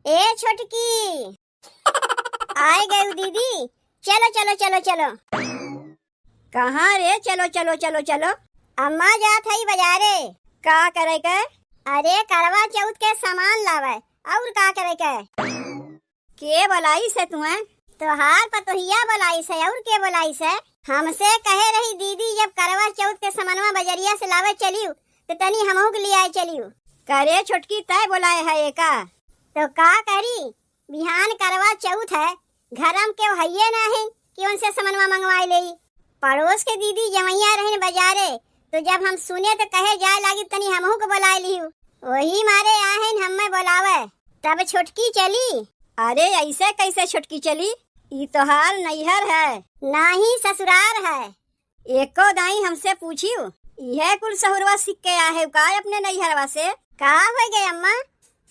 ए छोटकी। आए गए दीदी, चलो चलो चलो चलो। कहाँ रे? चलो चलो चलो चलो। अम्मा जात है बाजारे। का करे के? अरे करवा चौथ के सामान लावे, और का करे के बोलाई से तुम्हें? तोहार पतोहिया बोलाई से, और के बोलाई से? हमसे कहे रही दीदी जब करवा चौथ के सामानवा बजरिया से लावे चलियो तो तनी हमहू के लिए आए चलियो। करे छोटकी तय बोलाए है का? तो का करी, बिहान करवा चौथ है, घरम के हइये ना है कि उनसे सामानवा मंगवाई ले। पड़ोस के दीदी जमैया रहन बाजारे, तो जब हम सुने तो कहे जाए लागी तनी हमहू को बोलाए लियो, वही मारे आहन हमें बोलावे, तब छोटकी चली। अरे ऐसे कैसे छोटकी चली? ई तोहार नैहर है, नहीं ससुराल है। एको दाई हमसे पूछियो, यह कुल सहुरवा सीख के आहे का अपने नैहरवा से? का हो गए अम्मा,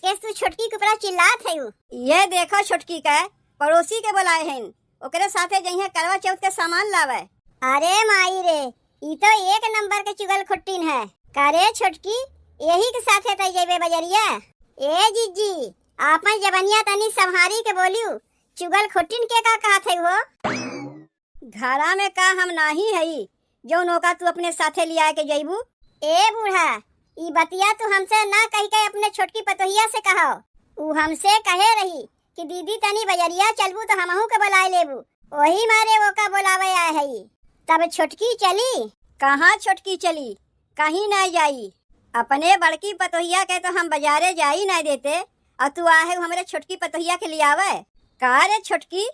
केस तू छोटकी के ऊपर चिल्लात है? ये देखो छोटकी का पड़ोसी के बुलाए हैं, ओकरे साथे जइहे करवा चौथ के सामान लावे। अरे माई रे, ई तो एक नंबर के चुगल खुट्टीन है। करे छोटकी, यही के साथे तय जेबे बजरिया? ए जीजी, आपन जबनिया तनी संहारी के बोलियो, चुगल खुट्टीन के का कहत है हो? घरा में का हम नहीं हई जो नौका तू अपने साथे लिया के जइबू? ए बूढ़ा, ई बतिया तू हमसे ना कह के अपने छोटकी पतोहिया से कहो। ऊ हमसे कहे रही कि दीदी तनी बजरिया चलबू तो हमहू के बुलाए लेबू, वही मारे वो का बुलावे आए हई। तब छोटकी चली? कहाँ छोटकी चली, कहीं नहीं जाई। अपने बड़की पतोहिया के तो हम बाजारे जा ही नहीं देते, और तू आहे हमरे छोटकी पतोहिया के लिए आवे। का रे छोटकी,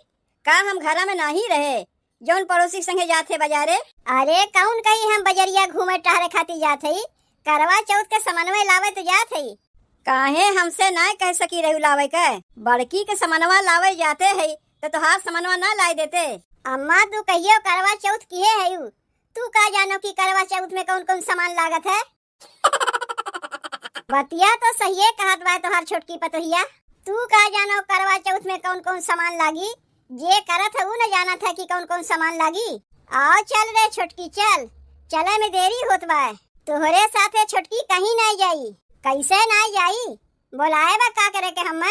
का हम घरा में नहीं रहे जौन पड़ोसी संगे जाते बाजारे? अरे कौन कही हम बजरिया घूमे टहरे खाती जात हई, करवा चौथ के समन्वय लावे तो जात हई। काहे हमसे ना कह सकी रही लावे के? बड़की के समनवा लावे जाते है तो तोहार समनवा ना लाई देते। अम्मा तू कहियो करवा चौथ किए है यू, तू का जानो कि करवा चौथ में कौन कौन सामान लागत है? बतिया तो सही है कहत बा तोहार छोटकी पतोहिया। तू का जानो करवा चौथ में कौन कौन सामान लागी? जे करत है वो न जाना था कि कौन कौन सामान लागी। आओ चल रे छोटकी चल, चले में देरी होत बा। तोहरे साथे छोटकी कहीं नहीं जाई। कैसे नहीं जाई? बोलाए बा का करे के हम?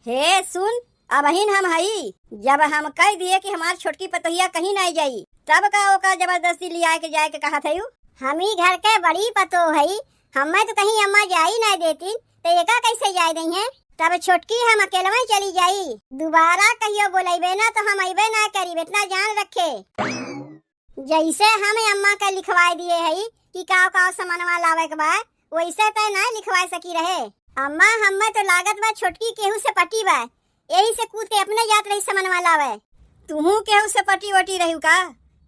हे सुन, अब हम हई, जब हम कह दिए कि हमार छोटकी पतोहिया कहीं नहीं जाई तब का ओका जबरदस्ती लिया के जाए के कहा था? हम ही घर के बड़ी पतो हई, हमें तो कहीं अम्मा जाई नहीं देती तो एका कैसे जाए दी है? तब छोटकी हम अकेले में चली जाई। दोबारा कहियो बोलेबे ना तो हम अबे ना करी, इतना जान रखे। जैसे हम अम्मा का लिखवाई दिए हई कि काव काव सामानवा लावे के बा, वैसे तो ना लिखवा सकी रहे। अम्मा हमें तो लागत बा छोटकी केहू से पटी बा, यही से कूद के अपने जात रही सामानवा लावे। तुहू केहू से पटी वटी रहू का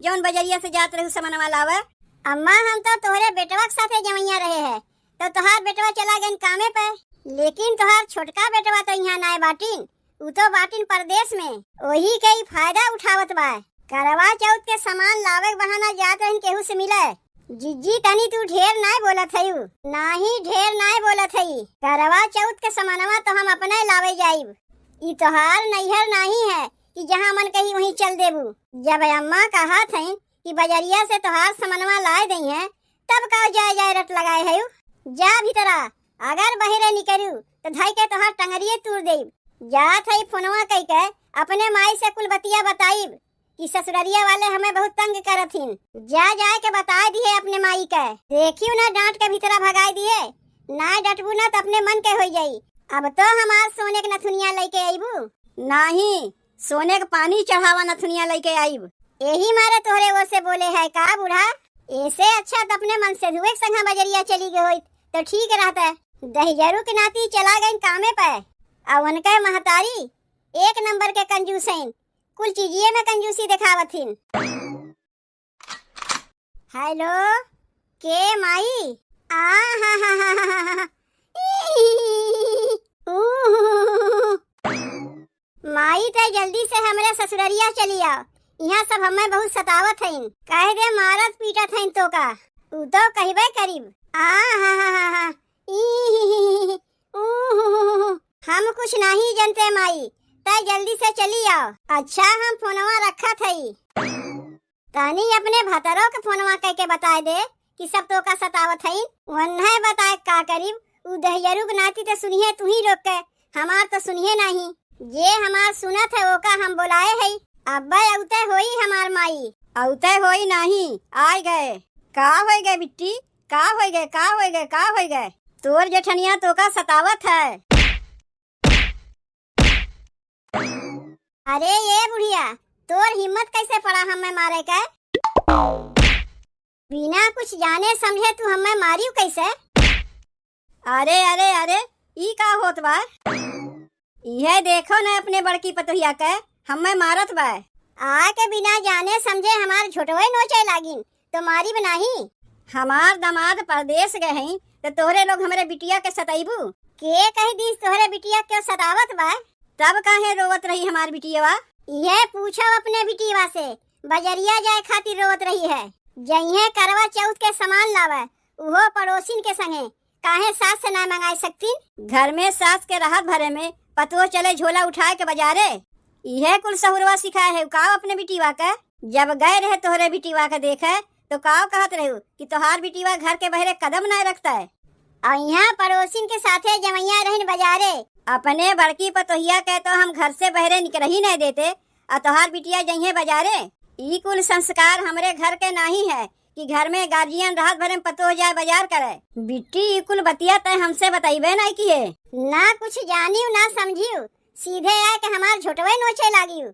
जौन बजरिया से जात रहू सामानवा लावे? अम्मा हम तो तोहरे बेटवा के साथे जमैया रहे है, तो तोहार बेटवा चला गए कामे पे, लेकिन तोहार छोटका बेटवा तो यहाँ ना बाटिन, उ तो बाटिन परदेश में। वही के ही फायदा उठावत बा। करवा चौथ के सामान लावे बहाना जात रहन केहू से मिले। जिज्जी तनी तू ढेर नहीं बोलत हई, नाही ढेर नहीं बोलत हई। करवा चौथ के सामानवा तो हम अपने लावे जाइब। ई तोहार नैहर नहीं है कि जहाँ मन कही वहीं चल देबू। जब अम्मा कहा थी कि बजरिया से तोहार सामानवा लाए दई है तब का जाए जाए रट लगाए है। जा भीतरा, अगर बहिरे निकलू तो धाई के तोहार टंगरिए तूर देब। जा थई फोनवा कई के अपने माई से कुल बतिया बताइब कि ससुररिया वाले हमें बहुत तंग करथिन। जा जाए के बता दिए अपने माई के, देखियो ना डांट के भीतरा भगाई दिए। ना डटबू ना तो अपने मन के हो जाई। अब तो हमार सोने के नथुनिया लेके आईबू। नहीं, सोने के पानी चढ़ावा नथुनिया लेके आईब। यही मारे तोहरे वो से बोले है का बूढ़ा? ऐसे अच्छा तो अपने मन से धुए संगा बजरिया चली गई होई तो ठीक रहता। दहिजरू के नाती चला गई कामे पे, अब उनके महतारी एक नंबर के कंजूस हैं, कुल चीजिए में कंजूसी दिखावथिन। हेलो के माई? आ हा हा हा हा हा। माई तो जल्दी से हमरे ससुररिया चली आओ, यहाँ सब हमें बहुत सतावत हईन। कह दे मारत पीटत हईन तो का, उ तो कहबे करीब। आ हा हा हा हा। हम कुछ नहीं जानते माई, तय जल्दी से चली आओ। अच्छा हम फोनवा रखा थई, तानी अपने भतरों के फोनवा कह के बताए दे कि सब तो का सतावत हईन। वन्हे बताए का करीब, उ दहियरू के नाती तो सुनिए तू ही रोक के, हमार तो सुनिए नहीं। जे हमार सुनत है वो का हम बुलाए है। अब्बा औते होई हमार माई। औते होई नहीं, आए गए। का हो गए बिट्टी? का हो गए? का हो गए? का हो गए? तोर जेठनिया तो का सतावत है। अरे ये बुढ़िया, तोर हिम्मत कैसे पड़ा हमें मारे के? बिना कुछ जाने समझे तू हमें मारियो कैसे? अरे अरे अरे, ई का होत बा? यह देखो न अपने बड़की पतोहिया के हमें मारत बा। आके बिना जाने समझे हमार झोटवे नोचे लागिन तो मारी बनाही। हमार दामाद परदेश गए हैं तो तोहरे लोग हमारे बिटिया के सताइबू? के कह दी तोहरे बिटिया क्यों सतावत बा? तब काहे रोवत रही हमार बिटिया? यह पूछो अपने बिटिया से, बजरिया जाए खातिर रोवत रही है। जइहे करवा चौथ के सामान लावे उहो पड़ोसिन के संगे, काहे सास से ना मंगाई सकती? घर में सास के राहत भरे में पतो चले झोला उठाए के बाजारे। यह कुल सहुरवा सिखाए है का अपने बिटिया के? जब गए रहे तोहरे बिटिया के देखे तो काव कहत रहू कि तोहार बिटिया घर के बहरे कदम न रखता है। और यहाँ पड़ोसिन के साथे जमैया रहन बाजारे। अपने बड़की पतोहिया के तो हम घर से बहरे निकल ही नहीं देते, और तोहार बिटिया जइहे बाजारे। ई कुल संस्कार हमरे घर के नहीं है कि घर में गार्जियन रात भर में पतो जाए बाजार करे। बिट्टी ई कुल बतिया तय हमसे बताइबे नहीं किए। ना कुछ जानियो ना समझियो, सीधे आके हमार झोटवे नोचे लागियो।